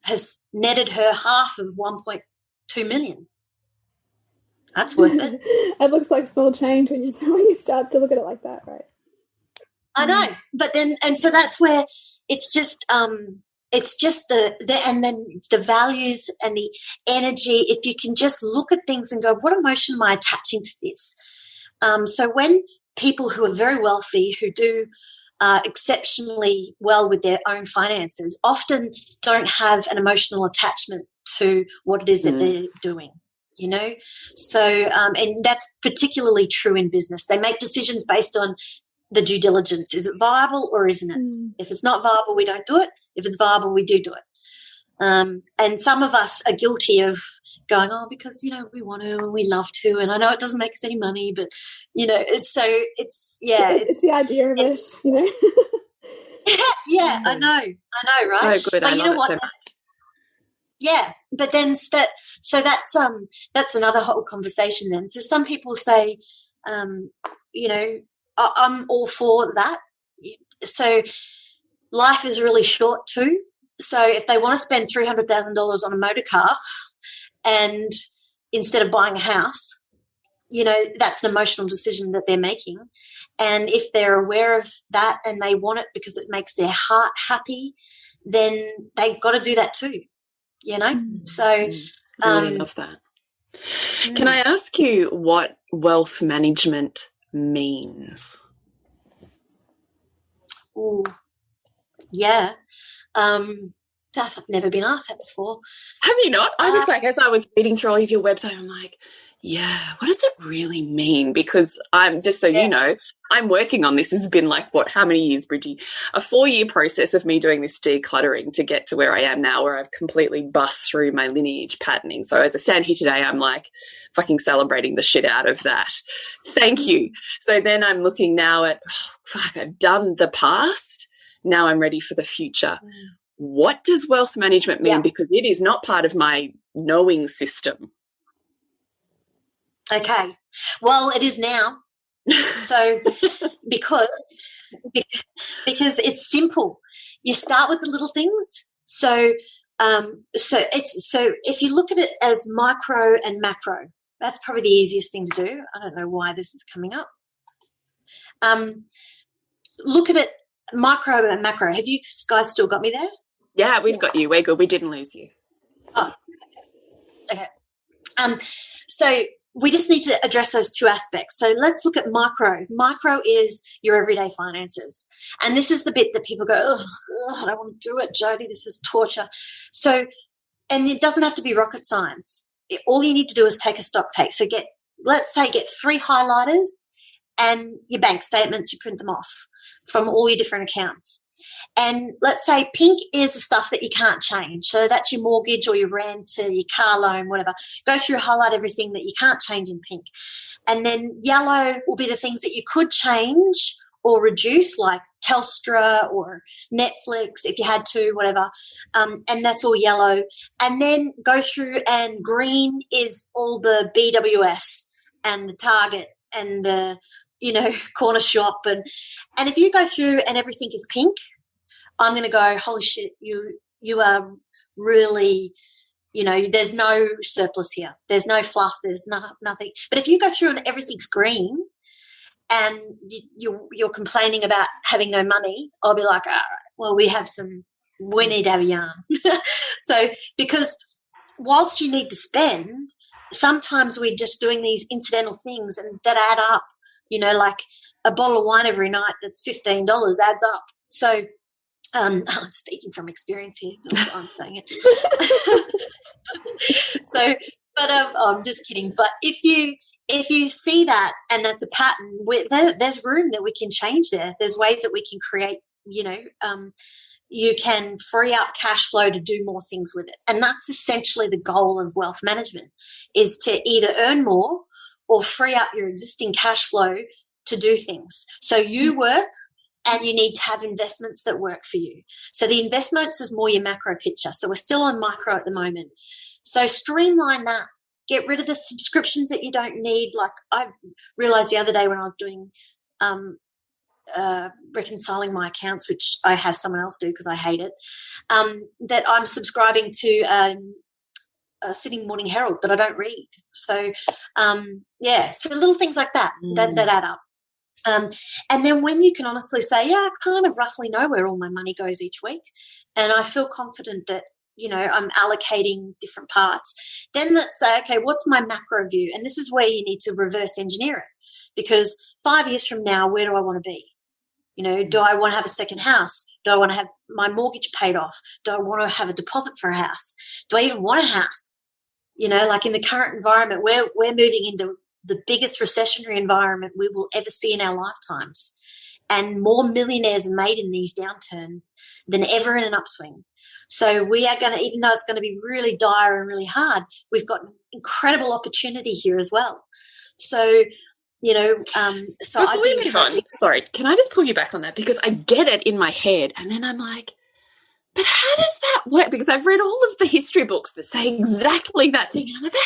has netted her half of 1.2 million. That's worth it. It looks like small change when you start to look at it like that, right? I know, but then, and so that's where it's just the and then the values and the energy. If you can just look at things and go, what emotion am I attaching to this? So when people who are very wealthy, who do exceptionally well with their own finances, often don't have an emotional attachment to what it is that they're doing. So and that's particularly true in business. They make decisions based on the due diligence. Is it viable or isn't it? If it's not viable, we don't do it. If it's viable, we do it. And some of us are guilty of going, because we want to and we love to, and I know it doesn't make us any money, but it's the idea of it. Yeah, I know, right? So good. But I love it so much. Yeah, but then so that's another whole conversation then. So some people say, I'm all for that. So life is really short too. So if they want to spend $300,000 on a motor car, and instead of buying a house, that's an emotional decision that they're making. And if they're aware of that and they want it because it makes their heart happy, then they've got to do that too. So I really love that. Can I ask you what wealth management means? Ooh, yeah. I've never been asked that before. Have you not? I was like, as I was reading through all of your website, I'm like, yeah, what does it really mean? Because I'm just so you know, I'm working on this. It's been like, how many years, Bridgie? A 4-year process of me doing this decluttering to get to where I am now, where I've completely bust through my lineage patterning. So as I stand here today, I'm like fucking celebrating the shit out of that. Thank you. So then I'm looking now at, I've done the past. Now I'm ready for the future. What does wealth management mean? Because it is not part of my knowing system. Okay. Well, it is now. So because it's simple. You start with the little things. So if you look at it as micro and macro, that's probably the easiest thing to do. I don't know why this is coming up. Look at it micro and macro. Have you guys still got me there? Yeah, we've got you. We're good. We didn't lose you. Oh, okay. So we just need to address those two aspects. So let's look at micro. Micro is your everyday finances. And this is the bit that people go, I don't want to do it, Jodie. This is torture. So, and it doesn't have to be rocket science. All you need to do is take a stock take. So let's say get 3 highlighters and your bank statements, you print them off from all your different accounts. And let's say pink is the stuff that you can't change. So that's your mortgage or your rent or your car loan, whatever. Go through, highlight everything that you can't change in pink. And then yellow will be the things that you could change or reduce, like Telstra or Netflix if you had to, whatever. And that's all yellow. And then go through, and green is all the BWS and the Target and the corner shop. And if you go through and everything is pink, I'm going to go, holy shit, you are really, there's no surplus here. There's no fluff. There's nothing. But if you go through and everything's green and you're complaining about having no money, I'll be like, all right, well, we need to have a yarn. So because whilst you need to spend, sometimes we're just doing these incidental things and that add up, like a bottle of wine every night that's $15 adds up. So I'm speaking from experience here. That's why I'm saying it. I'm just kidding. But if you see that and that's a pattern, there's room that we can change there. There's ways that we can create, you can free up cash flow to do more things with it. And that's essentially the goal of wealth management, is to either earn more or free up your existing cash flow to do things. So you work and you need to have investments that work for you. So the investments is more your macro picture. So we're still on micro at the moment. So streamline that. Get rid of the subscriptions that you don't need. Like I realized the other day when I was doing reconciling my accounts, which I have someone else do because I hate it, that I'm subscribing to a Sydney Morning Herald that I don't read. So, so little things like that that add up. And then when you can honestly say, I kind of roughly know where all my money goes each week and I feel confident that, I'm allocating different parts, then let's say, okay, what's my macro view? And this is where you need to reverse engineer it, because 5 years from now, where do I want to be? Do I want to have a second house? Do I want to have my mortgage paid off? Do I want to have a deposit for a house? Do I even want a house? Like in the current environment, we're moving into the biggest recessionary environment we will ever see in our lifetimes. And more millionaires are made in these downturns than ever in an upswing. So we are going to, even though it's going to be really dire and really hard, we've got incredible opportunity here as well. So, Before we move on, sorry, can I just pull you back on that? Because I get it in my head and then I'm like, but how does that work? Because I've read all of the history books that say exactly that thing. And I'm like, but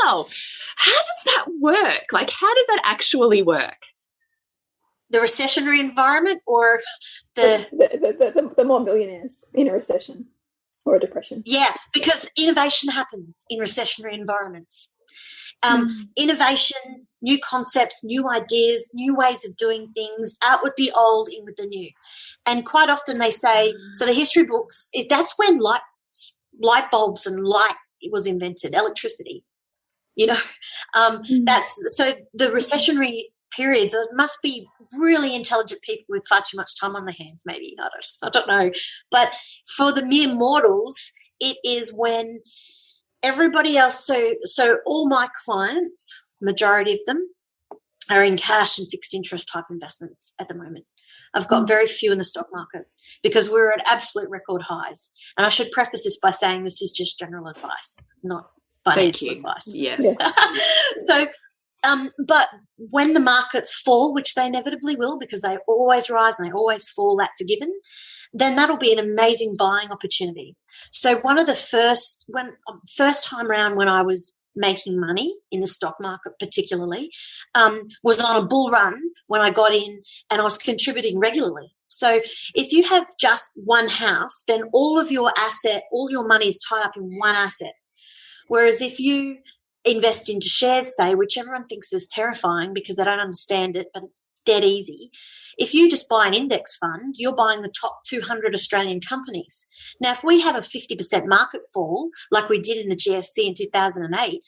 how? How does that work? Like, how does that actually work? The recessionary environment or the more millionaires in a recession or a depression? Yeah, because innovation happens in recessionary environments. Innovation, new concepts, new ideas, new ways of doing things, out with the old, in with the new. And quite often they say, so the history books, that's when light bulbs and light was invented, electricity. That's so the recessionary periods, there must be really intelligent people with far too much time on their hands, maybe. I don't know. But for the mere mortals, it is when everybody else, so all my clients, majority of them, are in cash and fixed interest type investments at the moment. I've got very few in the stock market because we're at absolute record highs. And I should preface this by saying this is just general advice, not financial advice. Yes. So, but when the markets fall, which they inevitably will because they always rise and they always fall, that's a given, then that'll be an amazing buying opportunity. So one of the first time around when I was making money in the stock market particularly was on a bull run when I got in and I was contributing regularly. So if you have just one house, then all your money is tied up in one asset. Whereas if you invest into shares, say, which everyone thinks is terrifying because they don't understand it, but it's dead easy. If you just buy an index fund, you're buying the top 200 Australian companies. Now, if we have a 50% market fall, like we did in the GFC in 2008,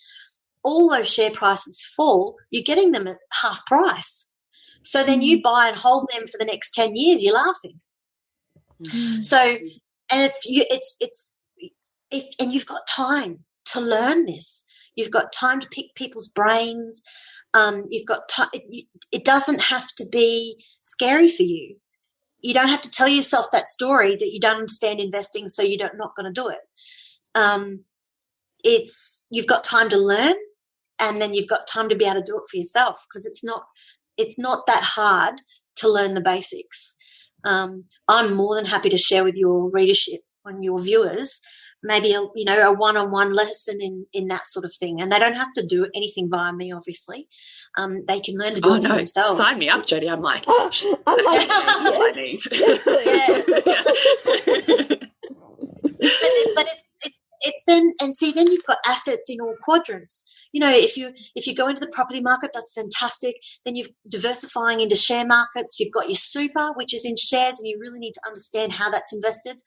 all those share prices fall, you're getting them at half price. So then you buy and hold them for the next 10 years, you're laughing. So, and and you've got time to learn this. You've got time to pick people's brains. You've got time. It doesn't have to be scary for you. You don't have to tell yourself that story that you don't understand investing, so you're not going to do it. You've got time to learn, and then you've got time to be able to do it for yourself because it's not that hard to learn the basics. I'm more than happy to share with your readership and your viewers maybe a one-on-one lesson in that sort of thing, and they don't have to do anything via me, obviously. They can learn to do it for themselves. Sign me up, Jodie. I'm like, yes, please. but it's then, and see, then you've got assets in all quadrants. If you go into the property market, that's fantastic. Then you're diversifying into share markets. You've got your super, which is in shares, and you really need to understand how that's invested.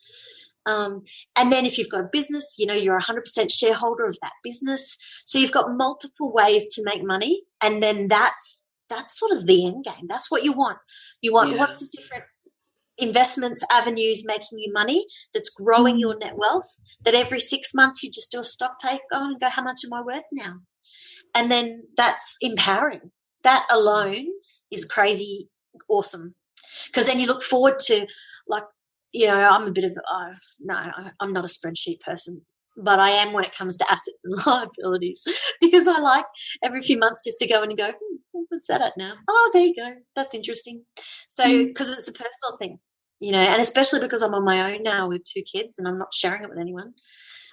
And then if you've got a business, you're 100% shareholder of that business. So you've got multiple ways to make money, and then that's sort of the end game. That's what you want. You want lots of different investments, avenues making you money, that's growing your net wealth, that every 6 months you just do a stock take on and go, how much am I worth now? And then that's empowering. That alone is crazy awesome, because then you look forward to, like, I'm a bit of I'm not a spreadsheet person, but I am when it comes to assets and liabilities, because I like every few months just to go in and go, what's that at now? Oh, there you go. That's interesting. So, because it's a personal thing, and especially because I'm on my own now with 2 kids and I'm not sharing it with anyone.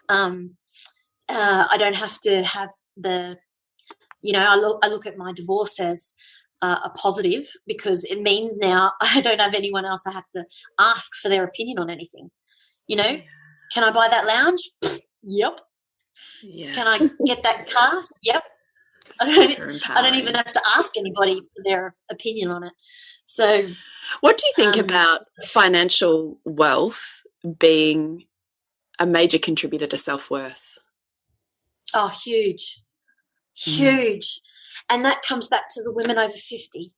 I don't have to have the, I look at my divorce as a positive, because it means now I don't have anyone else I have to ask for their opinion on anything. Can I buy that lounge? Yep. Yeah. Can I get that car? Yep. I don't even have to ask anybody for their opinion on it. So, what do you think about financial wealth being a major contributor to self-worth? Oh, huge. And that comes back to the women over 50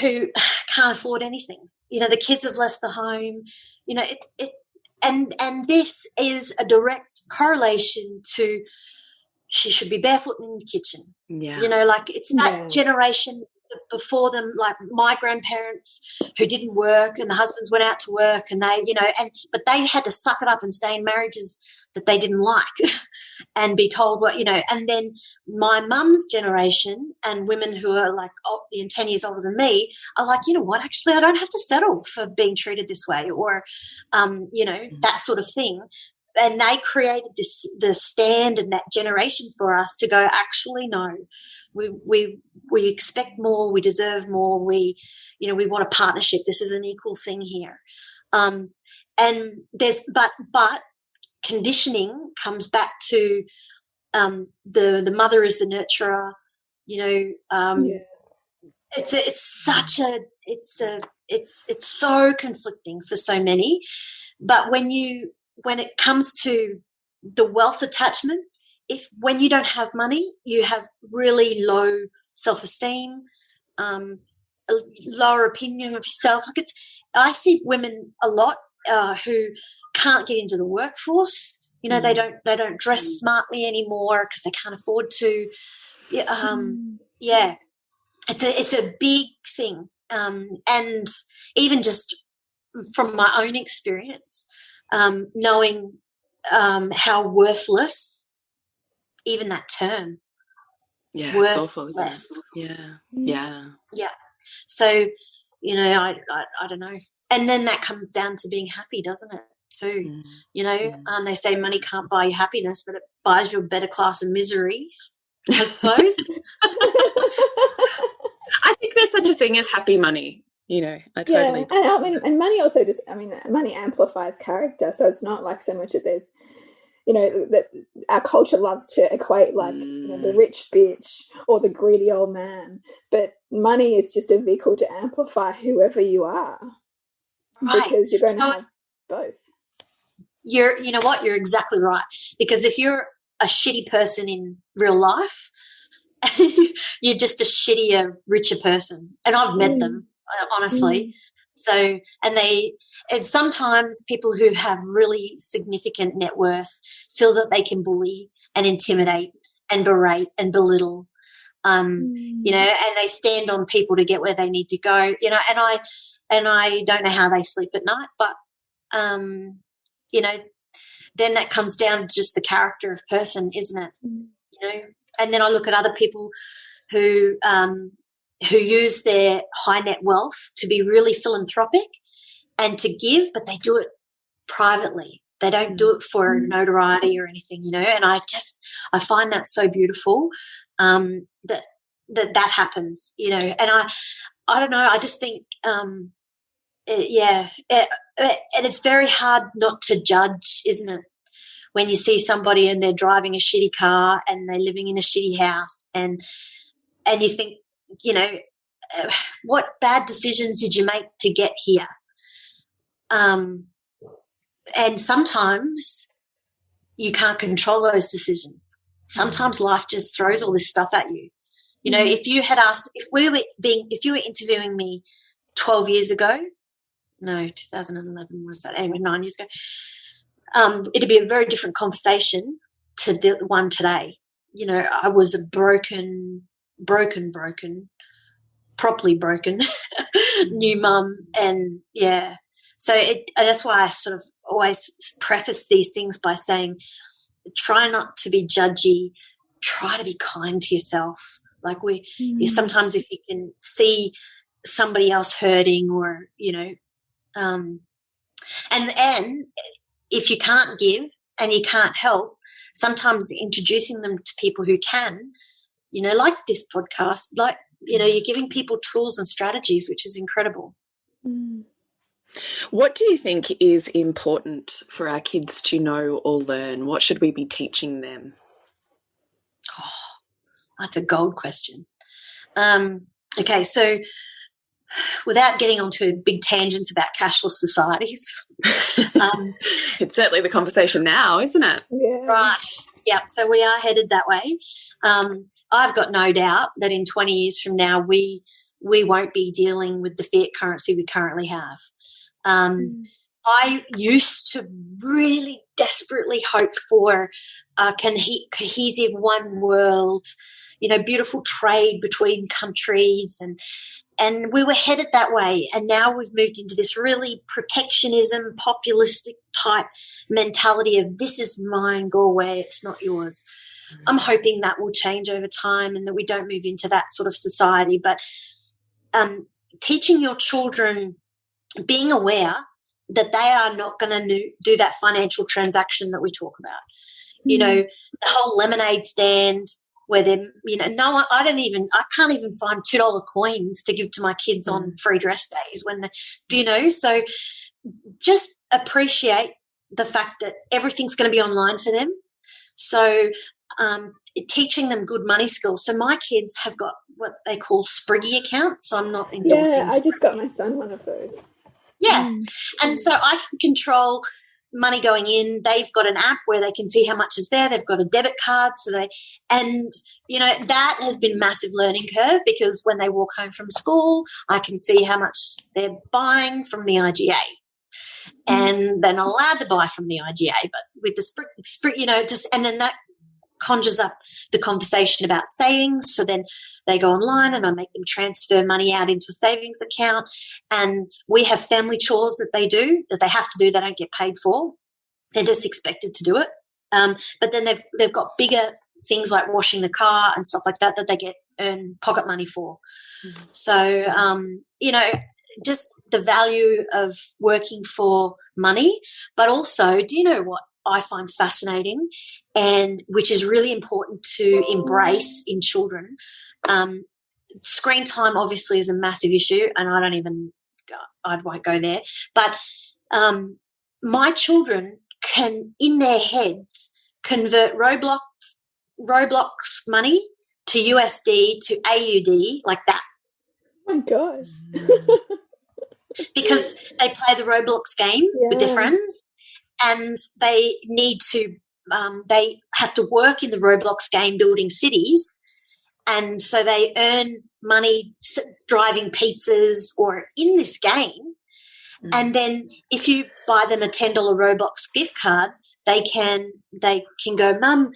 who can't afford anything. The kids have left the home. And this is a direct correlation to she should be barefoot in the kitchen. Yeah. It's that generation before them, like my grandparents who didn't work and the husbands went out to work, and they, but they had to suck it up and stay in marriages that they didn't like and be told what, and then my mum's generation and women who are like 10 years older than me are like, actually I don't have to settle for being treated this way, or, that sort of thing. And they created the stand and that generation for us to go, actually, no, we expect more, we deserve more, we want a partnership. This is an equal thing here. And there's, but conditioning comes back to the mother is the nurturer. It's so conflicting for so many. But when it comes to the wealth attachment, when you don't have money, you have really low self-esteem, a lower opinion of yourself. I see women a lot who can't get into the workforce. They don't dress smartly anymore because they can't afford to. It's a big thing. And even just from my own experience, knowing how worthless even that term. Yeah, it's awful, isn't it? Yeah. So, I don't know. And then that comes down to being happy, doesn't it, too? They say money can't buy you happiness, but it buys you a better class of misery, I suppose. I think there's such a thing as happy money. I totally. Yeah, and money also money amplifies character. So it's not like so much that there's, that our culture loves to equate like the rich bitch or the greedy old man, but money is just a vehicle to amplify whoever you are, because you're going to have both. You know what? You're exactly right, because if you're a shitty person in real life, you're just a shittier, richer person, and I've met them. Honestly. So, and sometimes people who have really significant net worth feel that they can bully and intimidate and berate and belittle, and they stand on people to get where they need to go, and I don't know how they sleep at night, but, then that comes down to just the character of person, isn't it? And then I look at other people who use their high net wealth to be really philanthropic and to give, but they do it privately. They don't do it for notoriety or anything, you know, and I find that so beautiful, that happens, you know. And I don't know, I just think, and it's very hard not to judge, isn't it? When you see somebody and they're driving a shitty car and they're living in a shitty house, and you think, you know, what bad decisions did you make to get here? And sometimes you can't control those decisions. Sometimes life just throws all this stuff at you. You know, if you had asked, if you were interviewing me 12 years ago, no, 2011 was that? Anyway, 9 years ago, it'd be a very different conversation to the one today. You know, I was a broken, properly broken new mum, and yeah. So that's why I sort of always preface these things by saying, try not to be judgy, try to be kind to yourself. Like sometimes if you can see somebody else hurting, or, you know, and if you can't give and you can't help, sometimes introducing them to people who can, you know, like this podcast, like, you know, you're giving people tools and strategies, which is incredible. What do you think is important for our kids to know or learn? What should we be teaching them? Oh, that's a gold question. Okay, so without getting onto big tangents about cashless societies. It's certainly the conversation now, isn't it? Yeah. Right. Yeah, so we are headed that way. I've got no doubt that in 20 years from now we won't be dealing with the fiat currency we currently have. I used to really desperately hope for a cohesive one world, you know, beautiful trade between countries, and we were headed that way. And now we've moved into this really protectionism, populistic type mentality of this is mine, go away, it's not yours. I'm hoping that will change over time and that we don't move into that sort of society. But teaching your children, being aware that they are not going to do that financial transaction that we talk about. You know, the whole lemonade stand where they're, you know, I can't even find $2 coins to give to my kids on free dress days you know, so just appreciate the fact that everything's going to be online for them. So teaching them good money skills. So my kids have got what they call Spriggy accounts, so I'm not endorsing. Yeah, I just got my son one of those. Yeah, and so I can control money going in. They've got an app where they can see how much is there. They've got a debit card, and you know, that has been a massive learning curve, because when they walk home from school, I can see how much they're buying from the IGA, and they're not allowed to buy from the IGA, but with the Sprig, you know, and then that conjures up the conversation about savings. So then they go online and I make them transfer money out into a savings account, and we have family chores that they do, that they have to do, they don't get paid for. They're just expected to do it. But then they've got bigger things like washing the car and stuff like that they earn pocket money for. So, you know, just the value of working for money, but also, do you know what I find fascinating, and which is really important to embrace in children? Screen time obviously is a massive issue, and I won't go there. But my children can, in their heads, convert Roblox money to USD to AUD like that. Oh my gosh. Because they play the Roblox game with their friends, and they need to they have to work in the Roblox game building cities, and so they earn money driving pizzas or in this game. And then if you buy them a $10 Roblox gift card, they can go, Mum,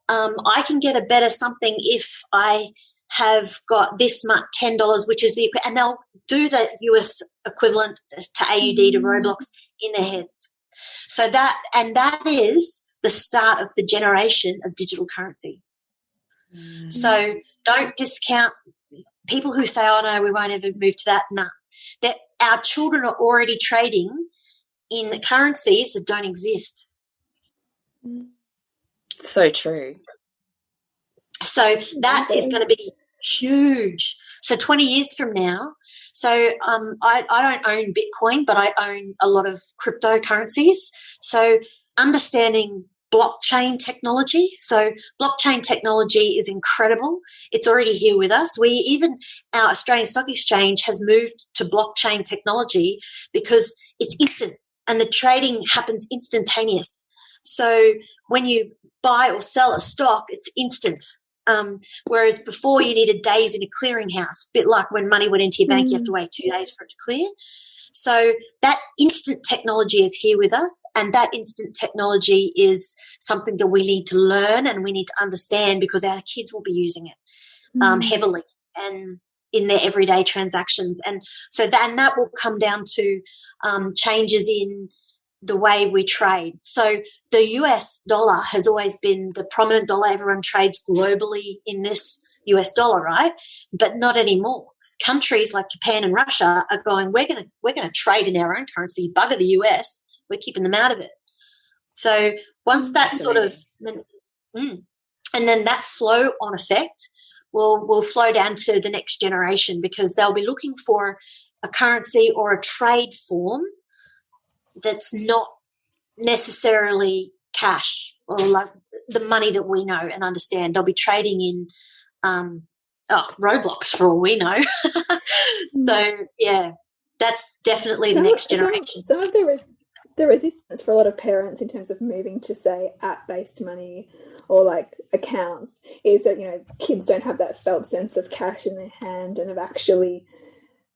I can get a better something if I have got this much $10, which is and they'll do the US equivalent to AUD to Roblox in their heads. So that is the start of the generation of digital currency. So don't discount people who say, oh no, we won't ever move to that. No, that our children are already trading in currencies that don't exist. So true. So that is going to be huge. So 20 years from now, so I don't own Bitcoin, but I own a lot of cryptocurrencies. So understanding blockchain technology. So blockchain technology is incredible. It's already here with us. Our Australian Stock Exchange has moved to blockchain technology because it's instant and the trading happens instantaneous. So when you buy or sell a stock, it's instant. Whereas before you needed days in a clearinghouse, a bit like when money went into your bank, you have to wait 2 days for it to clear. So that instant technology is here with us, and that instant technology is something that we need to learn and we need to understand because our kids will be using it heavily and in their everyday transactions. And so that will come down to changes in the way we trade. So the US dollar has always been the prominent dollar. Everyone trades globally in this US dollar, right? But not anymore. Countries like Japan and Russia are going, we're going to trade in our own currency, bugger the US, we're keeping them out of it. So once that sort of, and then that flow on effect will flow down to the next generation because they'll be looking for a currency or a trade form that's not necessarily cash or like the money that we know and understand. They'll be trading in Roblox for all we know. So, yeah, that's definitely the next generation. Some of the resistance for a lot of parents in terms of moving to, say, app-based money or like accounts is that, kids don't have that felt sense of cash in their hand and of actually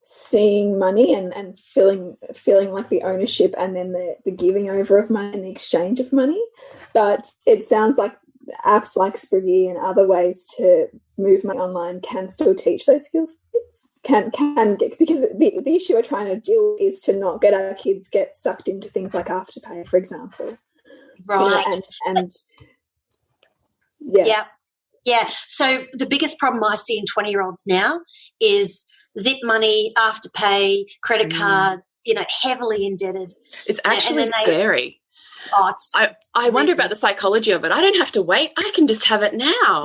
seeing money and feeling like the ownership and then the giving over of money and the exchange of money. But it sounds like apps like Spriggy and other ways to move money online can still teach those skills. Can get, because the issue we're trying to deal with is to not get our kids get sucked into things like Afterpay, for example. Right. And yeah. So the biggest problem I see in 20-year-olds now is Zip money, Afterpay, credit cards, heavily indebted. It's actually scary. I wonder about the psychology of it. I don't have to wait. I can just have it now.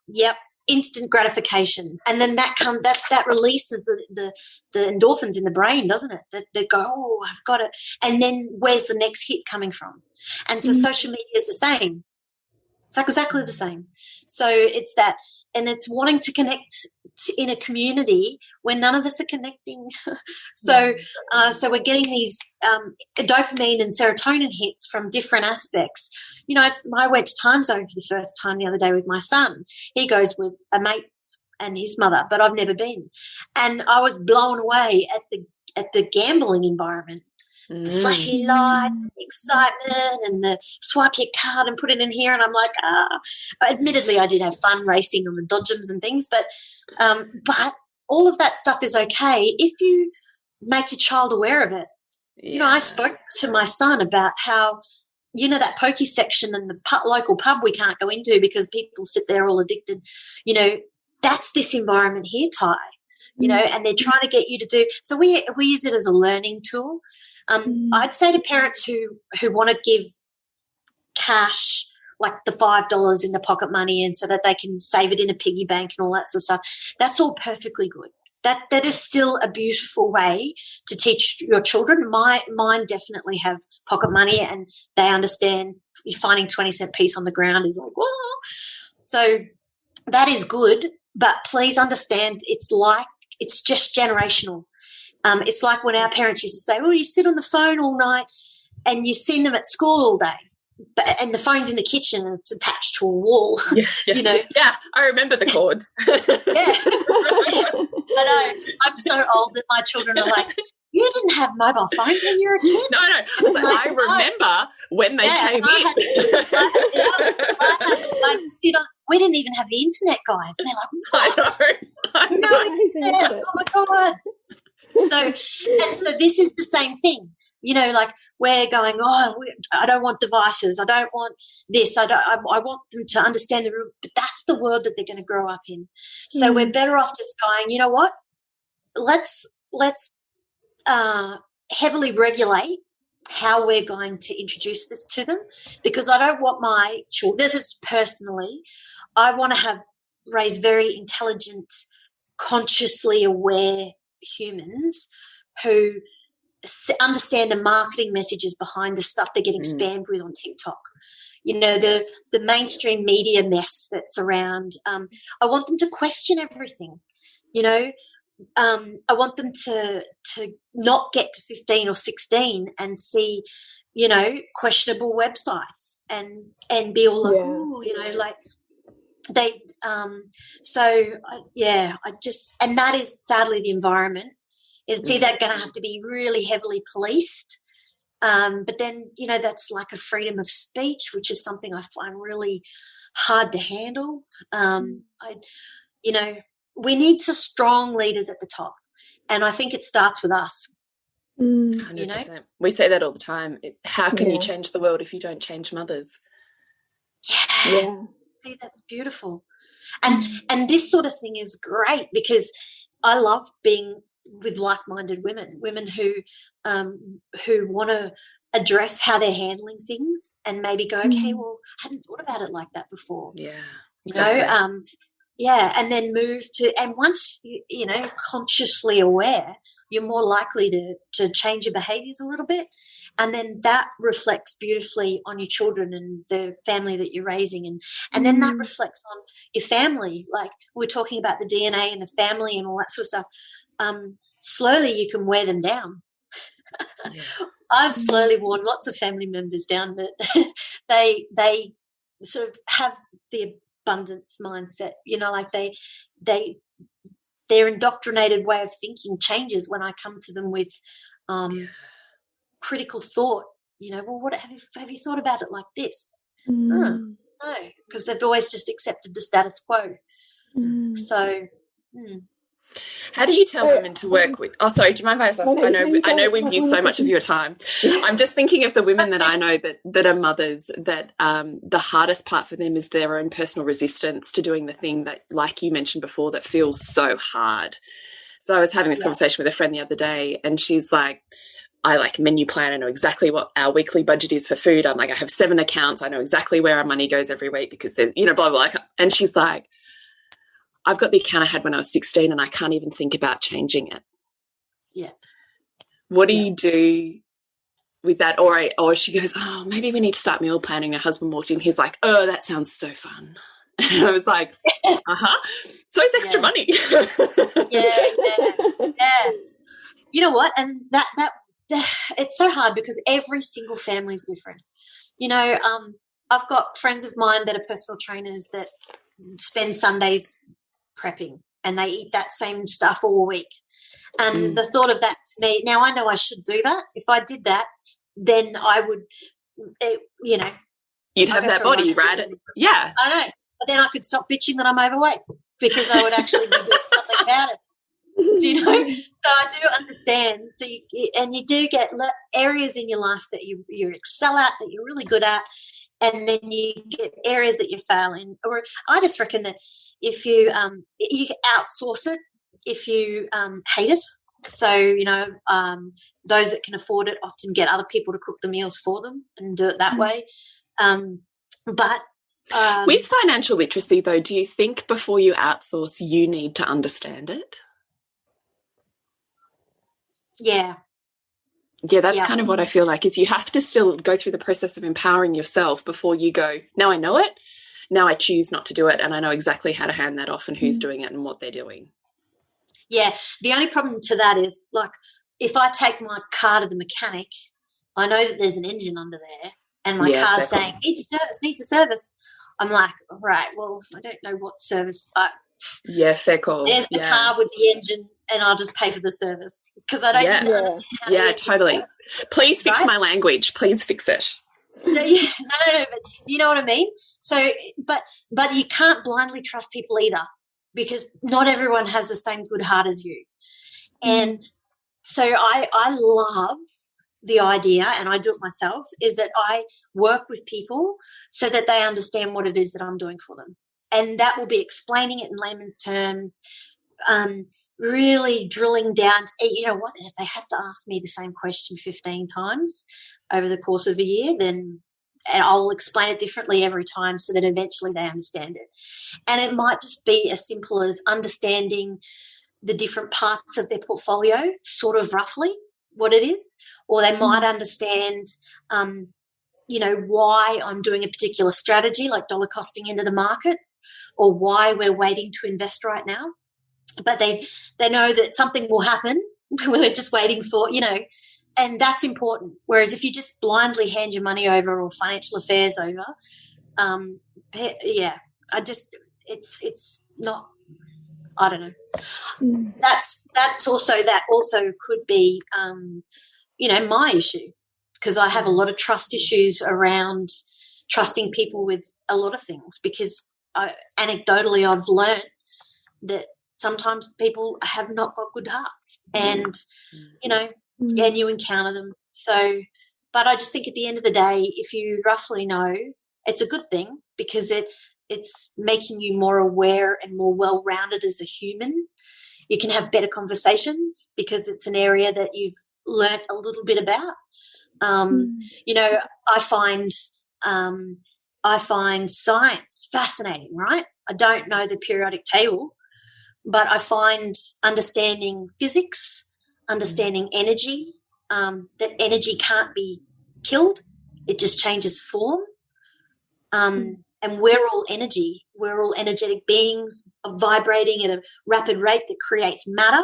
Yep. Instant gratification. And then that releases the endorphins in the brain, doesn't it? That go, oh, I've got it. And then where's the next hit coming from? And so social media is the same. It's exactly the same. So it's that, and it's wanting to connect in a community where none of us are connecting. So we're getting these dopamine and serotonin hits from different aspects. I went to Time Zone for the first time the other day with my son. He goes with a mate and his mother, but I've never been. And I was blown away at the gambling environment. The flashy lights, the excitement, and the swipe your card and put it in here. And I'm like, admittedly, I did have fun racing on the dodgems and things, but all of that stuff is okay if you make your child aware of it. Yeah. I spoke to my son about how, that pokey section and the local pub we can't go into because people sit there all addicted. That's this environment here, Ty, and they're trying to get you to do. So we use it as a learning tool. I'd say to parents who want to give cash, like the $5 in the pocket money, and so that they can save it in a piggy bank and all that sort of stuff, that's all perfectly good. That is still a beautiful way to teach your children. Mine definitely have pocket money, and they understand you're finding 20-cent piece on the ground is like, whoa. So that is good, but please understand it's just generational. It's like when our parents used to say, you sit on the phone all night and you send them at school all day, and the phone's in the kitchen and it's attached to a wall. Yeah, I remember the cords. I know. I'm so old that my children are like, you didn't have mobile phones when you were a kid? No. I remember when they came in. We didn't even have the internet, guys. And they're like, what? I know. No, oh, my God. So this is the same thing, like we're going, I don't want devices. I don't want this. I want them to understand the rule, but that's the world that they're going to grow up in. So we're better off just going, you know what? Let's heavily regulate how we're going to introduce this to them, because I don't want my children, this is personally, I want to raise very intelligent, consciously aware humans who understand the marketing messages behind the stuff they're getting spammed with on TikTok. You know, the mainstream media mess that's around. I want them to question everything, you know. I want them to not get to 15 or 16 and see, you know, questionable websites and be all like, oh, you know, like they. And that is sadly the environment. It's either going to have to be really heavily policed, but then, you know, that's like a freedom of speech, which is something I find really hard to handle. You know, we need some strong leaders at the top, and I think it starts with us. 100%. You know? We say that all the time. How can you change the world if you don't change mothers? Yeah. See, that's beautiful. And this sort of thing is great because I love being with like-minded women who want to address how they're handling things and maybe go, okay, well, I hadn't thought about it like that before. Yeah, exactly. You know, and then move to, and once you know, consciously aware, you're more likely to change your behaviours a little bit, and then that reflects beautifully on your children and the family that you're raising, and then that reflects on your family. Like we're talking about the DNA and the family and all that sort of stuff. Slowly you can wear them down. Yeah. I've slowly worn lots of family members down that they sort of have the abundance mindset, you know, like their indoctrinated way of thinking changes when I come to them with critical thought. You know, well, what have you thought about it like this? No, because they've always just accepted the status quo. So. How do you tell women to work with? Oh, sorry. Do you mind if I ask? I know we've used so much of your time. I'm just thinking of the women that I know that are mothers. That the hardest part for them is their own personal resistance to doing the thing that, like you mentioned before, that feels so hard. So I was having this conversation with a friend the other day, and she's like, "I like menu plan. I know exactly what our weekly budget is for food. I'm like, I have 7 accounts. I know exactly where our money goes every week because they're, you know, blah blah blah." And she's like, I've got the account I had when I was 16 and I can't even think about changing it. Yeah. What do you do with that? Or she goes, oh, maybe we need to start meal planning. Her husband walked in. He's like, oh, that sounds so fun. And I was like, so it's extra money. Yeah. You know what? And that it's so hard because every single family is different. You know, I've got friends of mine that are personal trainers that spend Sundays prepping and they eat that same stuff all week. And the thought of that to me, now I know I should do that. If I did that, then I would, you know. You'd have that body, right? Yeah. I know. But then I could stop bitching that I'm overweight because I would actually be doing something about it. You know? So I do understand. So you do get areas in your life that you excel at, that you're really good at, and then you get areas that you fail in. Or I just reckon that if you outsource it, if you hate it. So, you know, those that can afford it often get other people to cook the meals for them and do it that way. But with financial literacy, though, do you think before you outsource, you need to understand it? Yeah. Yeah, that's kind of what I feel like is you have to still go through the process of empowering yourself before you go, now I know it, now I choose not to do it, and I know exactly how to hand that off and who's doing it and what they're doing. Yeah, the only problem to that is, like, if I take my car to the mechanic, I know that there's an engine under there and my car's saying, needs a service. I'm like, right, well, I don't know what service. Fair call. There's the car with the engine and I'll just pay for the service because I don't need to understand how the engine totally works. Please fix my language. Please fix it. No, but you know what I mean? So, but you can't blindly trust people either because not everyone has the same good heart as you. And so I love the idea, and I do it myself, is that I work with people so that they understand what it is that I'm doing for them. And that will be explaining it in layman's terms, really drilling down to, you know what, if they have to ask me the same question 15 times, over the course of a year, then and I'll explain it differently every time so that eventually they understand it. And it might just be as simple as understanding the different parts of their portfolio, sort of roughly what it is, or they might understand, why I'm doing a particular strategy like dollar costing into the markets, or why we're waiting to invest right now. But they know that something will happen when we're just waiting for, and that's important. Whereas if you just blindly hand your money over or financial affairs over, it's not, I don't know. That also could be, my issue, because I have a lot of trust issues around trusting people with a lot of things, because anecdotally I've learned that sometimes people have not got good hearts, and, and you encounter them. So, but I just think at the end of the day, if you roughly know, it's a good thing, because it's making you more aware and more well-rounded as a human. You can have better conversations because it's an area that you've learnt a little bit about. I find science fascinating, right? I don't know the periodic table, but I find understanding physics, understanding energy, that energy can't be killed. It just changes form. And we're all energy. We're all energetic beings vibrating at a rapid rate that creates matter,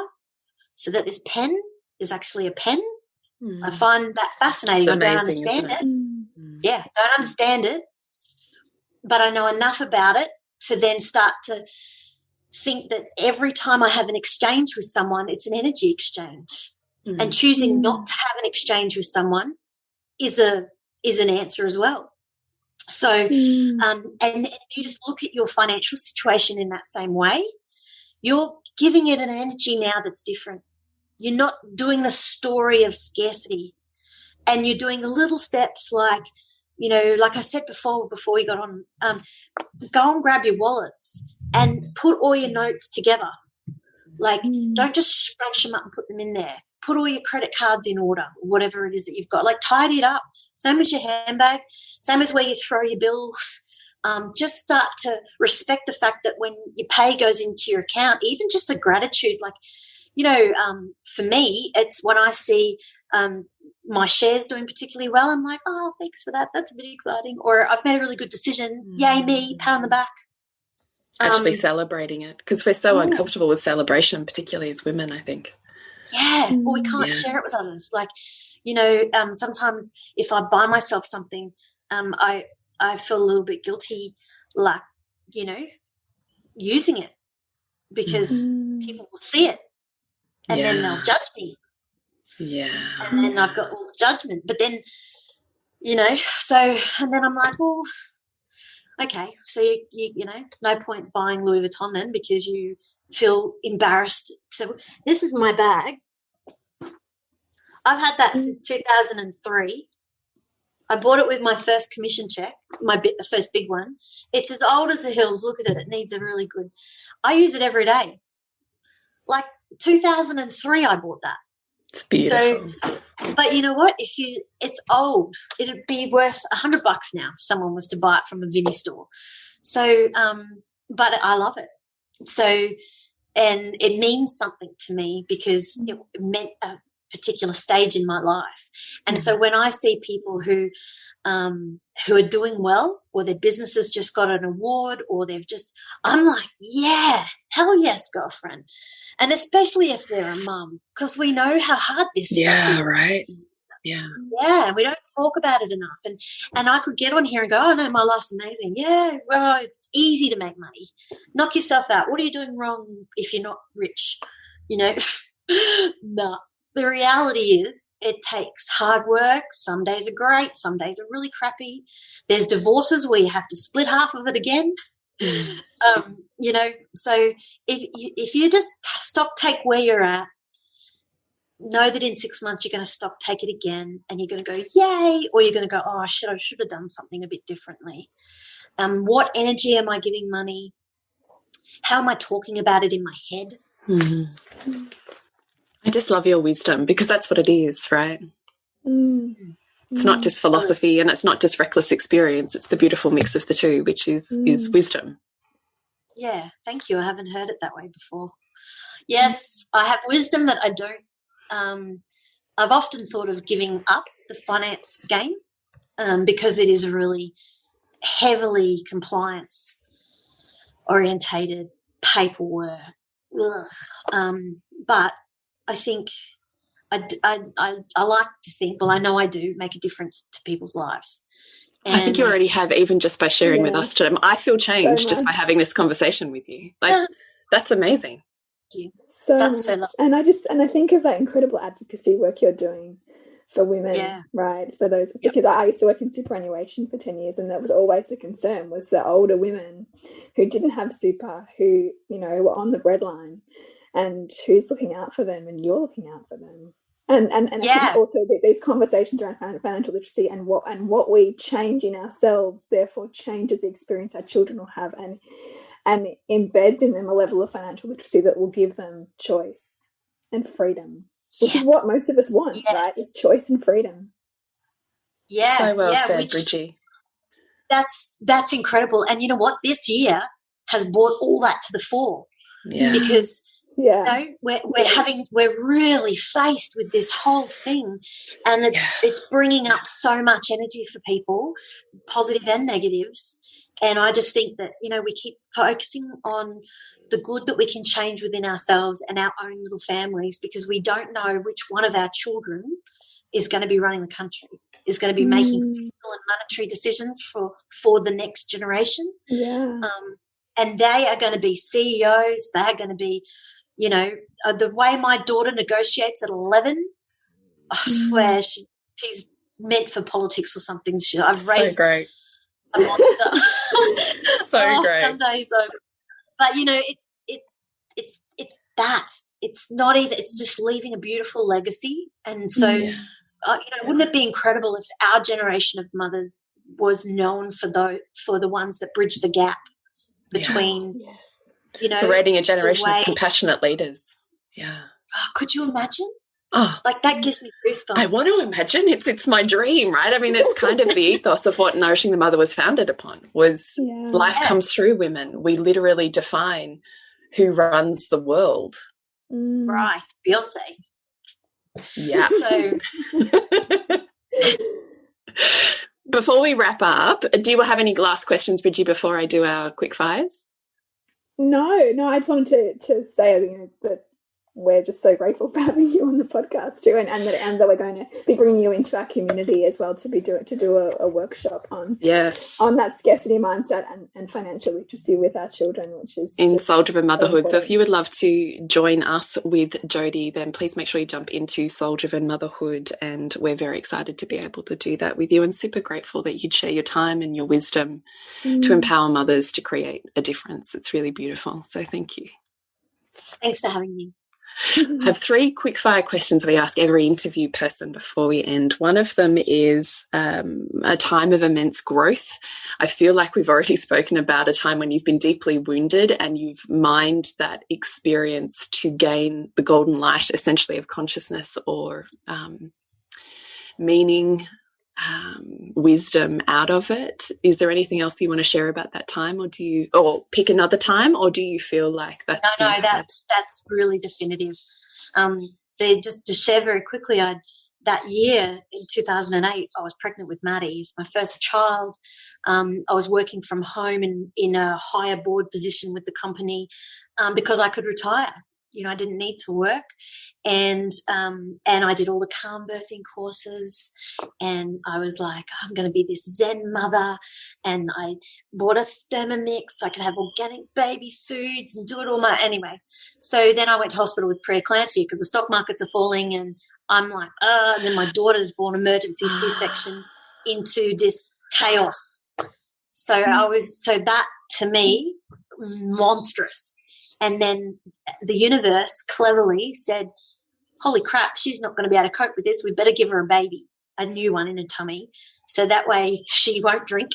so that this pen is actually a pen. I find that fascinating. It's amazing, I don't understand it. Yeah, don't understand it, but I know enough about it to then start to think that every time I have an exchange with someone, it's an energy exchange. And choosing not to have an exchange with someone is an answer as well. So, and you just look at your financial situation in that same way. You're giving it an energy now that's different. You're not doing the story of scarcity, and you're doing the little steps like, like I said before we got on, go and grab your wallets and put all your notes together. Like, don't just scrunch them up and put them in there. Put all your credit cards in order, whatever it is that you've got. Like, tidy it up. Same as your handbag, same as where you throw your bills. Just start to respect the fact that when your pay goes into your account, even just the gratitude, like, for me, it's when I see my shares doing particularly well, I'm like, oh, thanks for that. That's a bit exciting. Or I've made a really good decision. Yay me, pat on the back. Actually celebrating it, because we're so uncomfortable with celebration, particularly as women, I think. Yeah, well, we can't share it with others. Like, sometimes if I buy myself something, I feel a little bit guilty, like, using it, because people will see it and then they'll judge me. Yeah. And then I've got all the judgment. But then, and then I'm like, well, okay, so you no point buying Louis Vuitton then, because you feel embarrassed to. This is my bag. I've had that since 2003. I bought it with my first commission check, the first big one. It's as old as the hills. Look at it. It needs a really good. I use it every day. Like 2003, I bought that. It's beautiful. So, but you know what? It's old. It'd be worth $100 now if someone was to buy it from a Vinnie store. So, but I love it. So, and it means something to me because it meant a particular stage in my life. And so when I see people who are doing well, or their businesses just got an award, or I'm like, yeah, hell yes, girlfriend. And especially if they're a mum, because we know how hard this stuff is. Yeah, right. Yeah. Yeah, and we don't talk about it enough. And I could get on here and go, oh, no, my life's amazing. Yeah, well, it's easy to make money. Knock yourself out. What are you doing wrong if you're not rich? No. The reality is it takes hard work. Some days are great. Some days are really crappy. There's divorces where you have to split half of it again. So if you just take where you're at, know that in 6 months you're going to stop, take it again, and you're going to go, yay, or you're going to go, oh, shit, I should have done something a bit differently. What energy am I giving money? How am I talking about it in my head? I just love your wisdom, because that's what it is, right? It's not just philosophy and it's not just reckless experience. It's the beautiful mix of the two, which is wisdom. Yeah, thank you. I haven't heard it that way before. Yes, I have wisdom that I don't I've often thought of giving up the finance game because it is a really heavily compliance orientated paperwork. But I think I like to think, well, I know I do make a difference to people's lives. And I think you already have, even just by sharing with us today. I feel changed just by having this conversation with you. Like, that's amazing. Thank you. That's so lovely. And I think of that incredible advocacy work you're doing for women, right? For those, because I used to work in superannuation for 10 years, and that was always the concern, was the older women who didn't have super, who, you know, were on the breadline, and who's looking out for them, and you're looking out for them. And I think also that these conversations around financial literacy and what we change in ourselves therefore changes the experience our children will have, and embeds in them a level of financial literacy that will give them choice and freedom, which is what most of us want, right? It's choice and freedom. Yeah. So well said, Bridgie. That's incredible. And you know what? This year has brought all that to the fore. Yeah. Because you know, we're really faced with this whole thing, and it's bringing up so much energy for people, positive and negatives. And I just think that, you know, we keep focusing on the good that we can change within ourselves and our own little families, because we don't know which one of our children is going to be running the country, is going to be making fiscal and monetary decisions for the next generation. Yeah. And they are going to be CEOs. They are going to be, you know, the way my daughter negotiates at 11, I swear she's meant for politics or something. I've raised great. a monster. So great. Some days, but you know, it's that. It's not even. It's just leaving a beautiful legacy. And so, you know, wouldn't it be incredible if our generation of mothers was known for the ones that bridge the gap between, you know, creating a generation of compassionate leaders. Yeah. Oh, could you imagine? Oh, like that gives me goosebumps. I want to imagine. It's my dream, right? I mean, it's kind of the ethos of what Nourishing the Mother was founded upon, was life comes through women. We literally define who runs the world. Right. Beyonce. Yeah. So before we wrap up, do you have any last questions, Bridgie, before I do our quick fires? No, I just wanted to say, you know, that we're just so grateful for having you on the podcast too, and that we're going to be bringing you into our community as well to do a workshop on that scarcity mindset and financial literacy with our children, which is in Soul Driven Motherhood. So if you would love to join us with Jodie, then please make sure you jump into Soul Driven Motherhood, and we're very excited to be able to do that with you, and super grateful that you'd share your time and your wisdom to empower mothers to create a difference. It's really beautiful. So thank you. Thanks for having me. I have 3 quick fire questions we ask every interview person before we end. One of them is a time of immense growth. I feel like we've already spoken about a time when you've been deeply wounded and you've mined that experience to gain the golden light, essentially, of consciousness or meaning, wisdom out of it. Is there anything else you want to share about that time, or pick another time, or do you feel like that's that's really definitive? Just to share very quickly, that year in 2008, I was pregnant with Maddie. It was my first child. I was working from home in a higher board position with the company because I could retire. You know, I didn't need to work, and I did all the calm birthing courses, and I was like, I'm going to be this Zen mother, and I bought a Thermomix so I could have organic baby foods and do it all anyway. So then I went to hospital with preeclampsia because the stock markets are falling, and I'm like, and then my daughter's born emergency C-section into this chaos. So that to me, monstrous. And then the universe cleverly said, holy crap, she's not going to be able to cope with this. We better give her a baby, a new one in her tummy. So that way she won't drink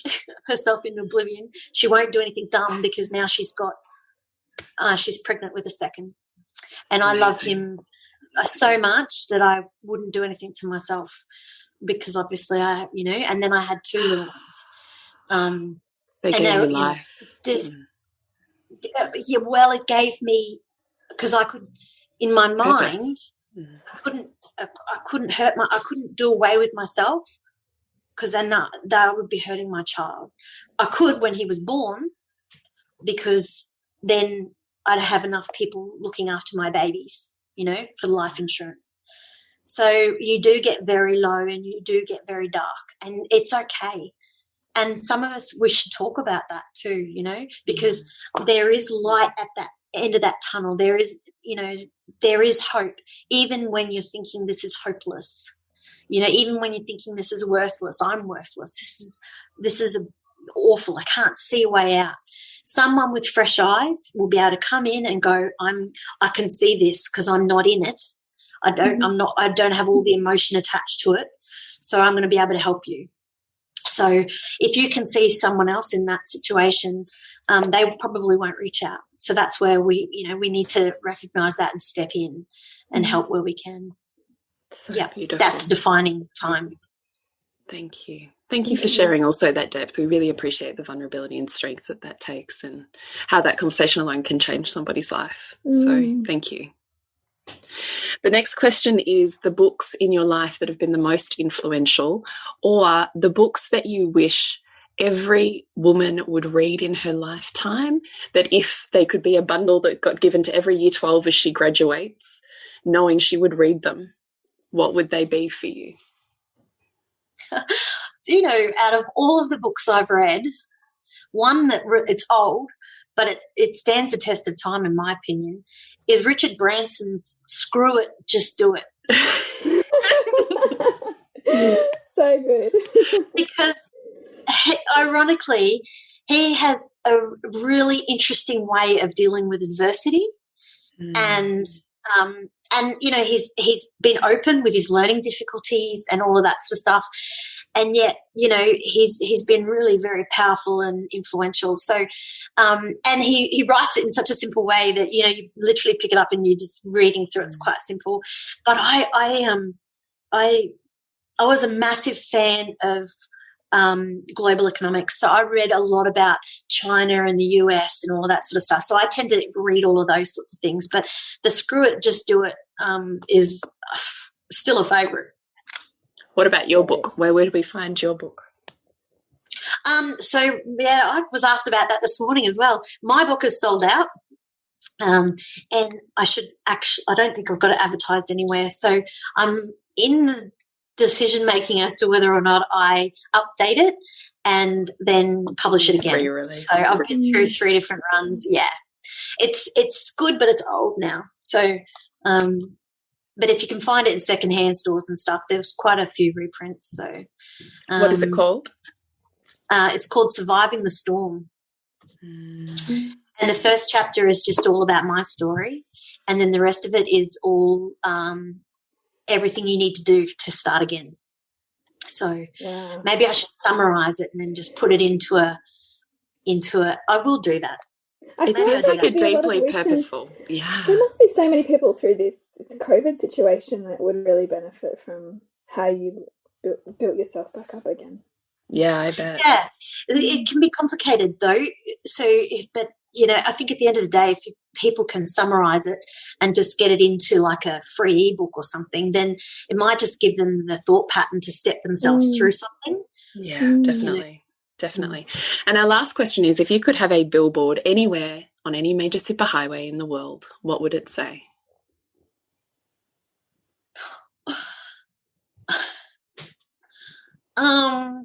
herself into oblivion. She won't do anything dumb because now she's pregnant with a second. And I loved him so much that I wouldn't do anything to myself. because obviously and then I had 2 little ones. They gave you life. Well, it gave me, because I could, in my mind, I couldn't do away with myself, because then that would be hurting my child. I could when he was born, because then I'd have enough people looking after my babies, for life insurance. So you do get very low and you do get very dark, and it's okay. And some of us, we should talk about that too, because there is light at that end of that tunnel. There is, there is hope, even when you're thinking this is hopeless. Even when you're thinking this is worthless, I'm worthless. This is awful. I can't see a way out. Someone with fresh eyes will be able to come in and go, I can see this because I'm not in it. I don't have all the emotion attached to it. So I'm going to be able to help you. So if you can see someone else in that situation, they probably won't reach out. So that's where we need to recognise that and step in and help where we can. So beautiful. That's defining time. Thank you. Thank you for sharing also that depth. We really appreciate the vulnerability and strength that takes, and how that conversation alone can change somebody's life. So thank you. The next question is the books in your life that have been the most influential, or the books that you wish every woman would read in her lifetime, that if they could be a bundle that got given to every year 12 as she graduates, knowing she would read them, what would they be for you? Out of all of the books I've read, one that it's old, but it stands the test of time, in my opinion, is Richard Branson's Screw It, Just Do It. So good. Because, ironically, he has a really interesting way of dealing with adversity. And he's been open with his learning difficulties and all of that sort of stuff. And yet, he's been really very powerful and influential. So, and he writes it in such a simple way that, you literally pick it up and you're just reading through. It's quite simple. But I was a massive fan of global economics. So I read a lot about China and the US and all of that sort of stuff. So I tend to read all of those sorts of things. But the Screw It, Just Do It is still a favourite. What about your book? Where would we find your book? I was asked about that this morning as well. My book is sold out. And I don't think I've got it advertised anywhere. So I'm in the decision-making as to whether or not I update it and then publish it again. Re-release. So I've been through 3 different runs. Yeah. It's good, but it's old now. So, but if you can find it in secondhand stores and stuff, there's quite a few reprints. So, what is it called? It's called Surviving the Storm. And the first chapter is just all about my story, and then the rest of it is all everything you need to do to start again. So maybe I should summarize it and then just put it into a. I will do that. It sounds like it's deeply purposeful. Yeah. There must be so many people through this COVID situation that would really benefit from how you built yourself back up again. Yeah, I bet. Yeah, it can be complicated though. So, I think at the end of the day, if people can summarize it and just get it into like a free ebook or something, then it might just give them the thought pattern to step themselves through something. Yeah, definitely. Definitely. And our last question is, if you could have a billboard anywhere on any major superhighway in the world, what would it say? I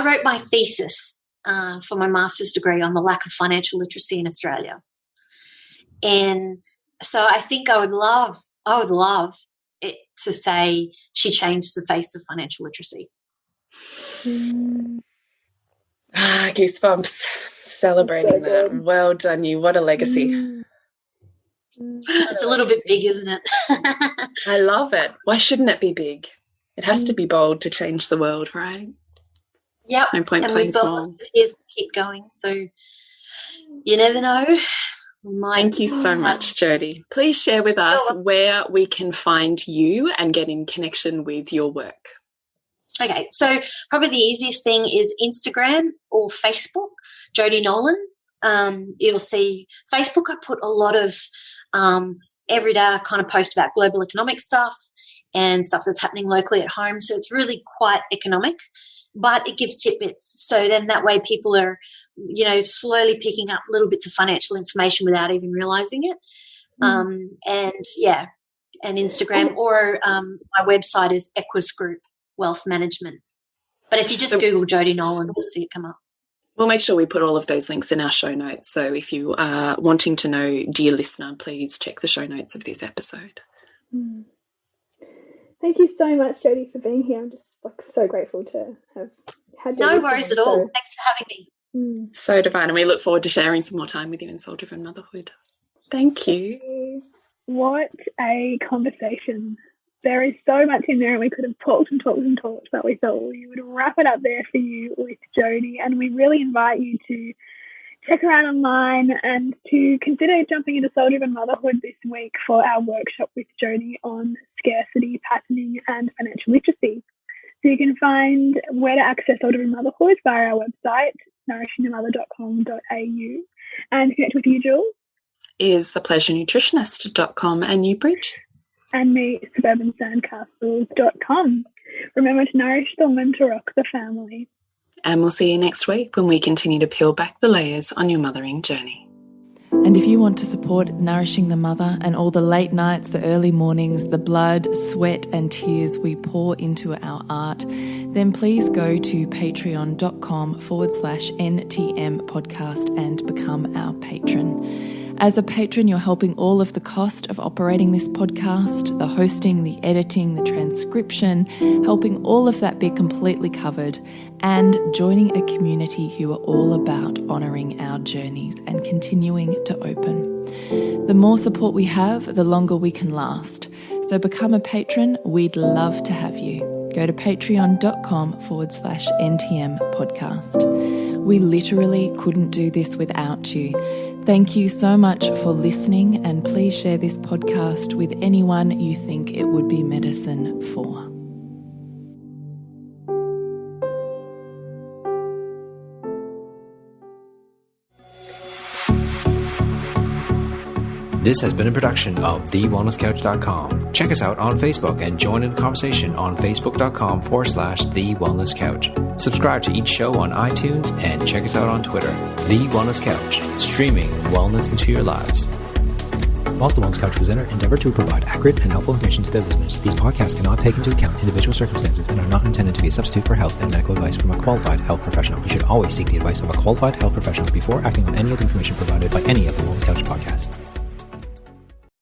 wrote my thesis for my master's degree on the lack of financial literacy in Australia. And so I think I would love it to say she changed the face of financial literacy. Goosebumps. Celebrating that. Well done, you. What a legacy. It's a little bit big, isn't it? I love it. Why shouldn't it be big? It has to be bold to change the world, right? Yep. There's no point playing small. Keep going. So you never know Thank you so much, Jodie. Please share with us where we can find you and get in connection with your work. Okay, so probably the easiest thing is Instagram or Facebook, Jodie Nolan. You'll see Facebook, I put a lot of every day I kind of post about global economic stuff and stuff that's happening locally at home. So it's really quite economic, but it gives tidbits. So then that way people are, slowly picking up little bits of financial information without even realizing it. And Instagram or my website is EQUIS Group Wealth Management. But if you just Google Jodie Nolan, you'll see it come up. We'll make sure we put all of those links in our show notes. So if you are wanting to know, dear listener, please check the show notes of this episode. Thank you so much, Jodie, for being here. I'm just so grateful to have had you. No worries at all. Thanks for having me. So divine, and we look forward to sharing some more time with you in Soul-Driven Motherhood. Thank you. What a conversation. There is so much in there, and we could have talked and talked and talked, but we thought we would wrap it up there for you with Jodie, and we really invite you to check her out online and to consider jumping into Soul-Driven Motherhood this week for our workshop with Jodie on scarcity, patterning, and financial literacy. So you can find where to access Soul-Driven Motherhood via our website, nourishingthemother.com.au, and connect with you, Jules. Is thepleasurenutritionist.com and you, Bridge. And me, suburbansandcastles.com. Remember to nourish the woman to rock the family. And we'll see you next week when we continue to peel back the layers on your mothering journey. And if you want to support Nourishing the Mother and all the late nights, the early mornings, the blood, sweat and tears we pour into our art, then please go to patreon.com/NTM podcast and become our patron. As a patron, you're helping all of the cost of operating this podcast, the hosting, the editing, the transcription, helping all of that be completely covered, and joining a community who are all about honouring our journeys and continuing to open. The more support we have, the longer we can last. So become a patron. We'd love to have you. Go to patreon.com/NTM podcast. We literally couldn't do this without you. Thank you so much for listening, and please share this podcast with anyone you think it would be medicine for. This has been a production of TheWellnessCouch.com. Check us out on Facebook and join in the conversation on Facebook.com/TheWellnessCouch. Subscribe to each show on iTunes and check us out on Twitter. The Wellness Couch, streaming wellness into your lives. Whilst the Wellness Couch presenter endeavor to provide accurate and helpful information to their listeners, these podcasts cannot take into account individual circumstances and are not intended to be a substitute for health and medical advice from a qualified health professional. You should always seek the advice of a qualified health professional before acting on any of the information provided by any of the Wellness Couch podcasts.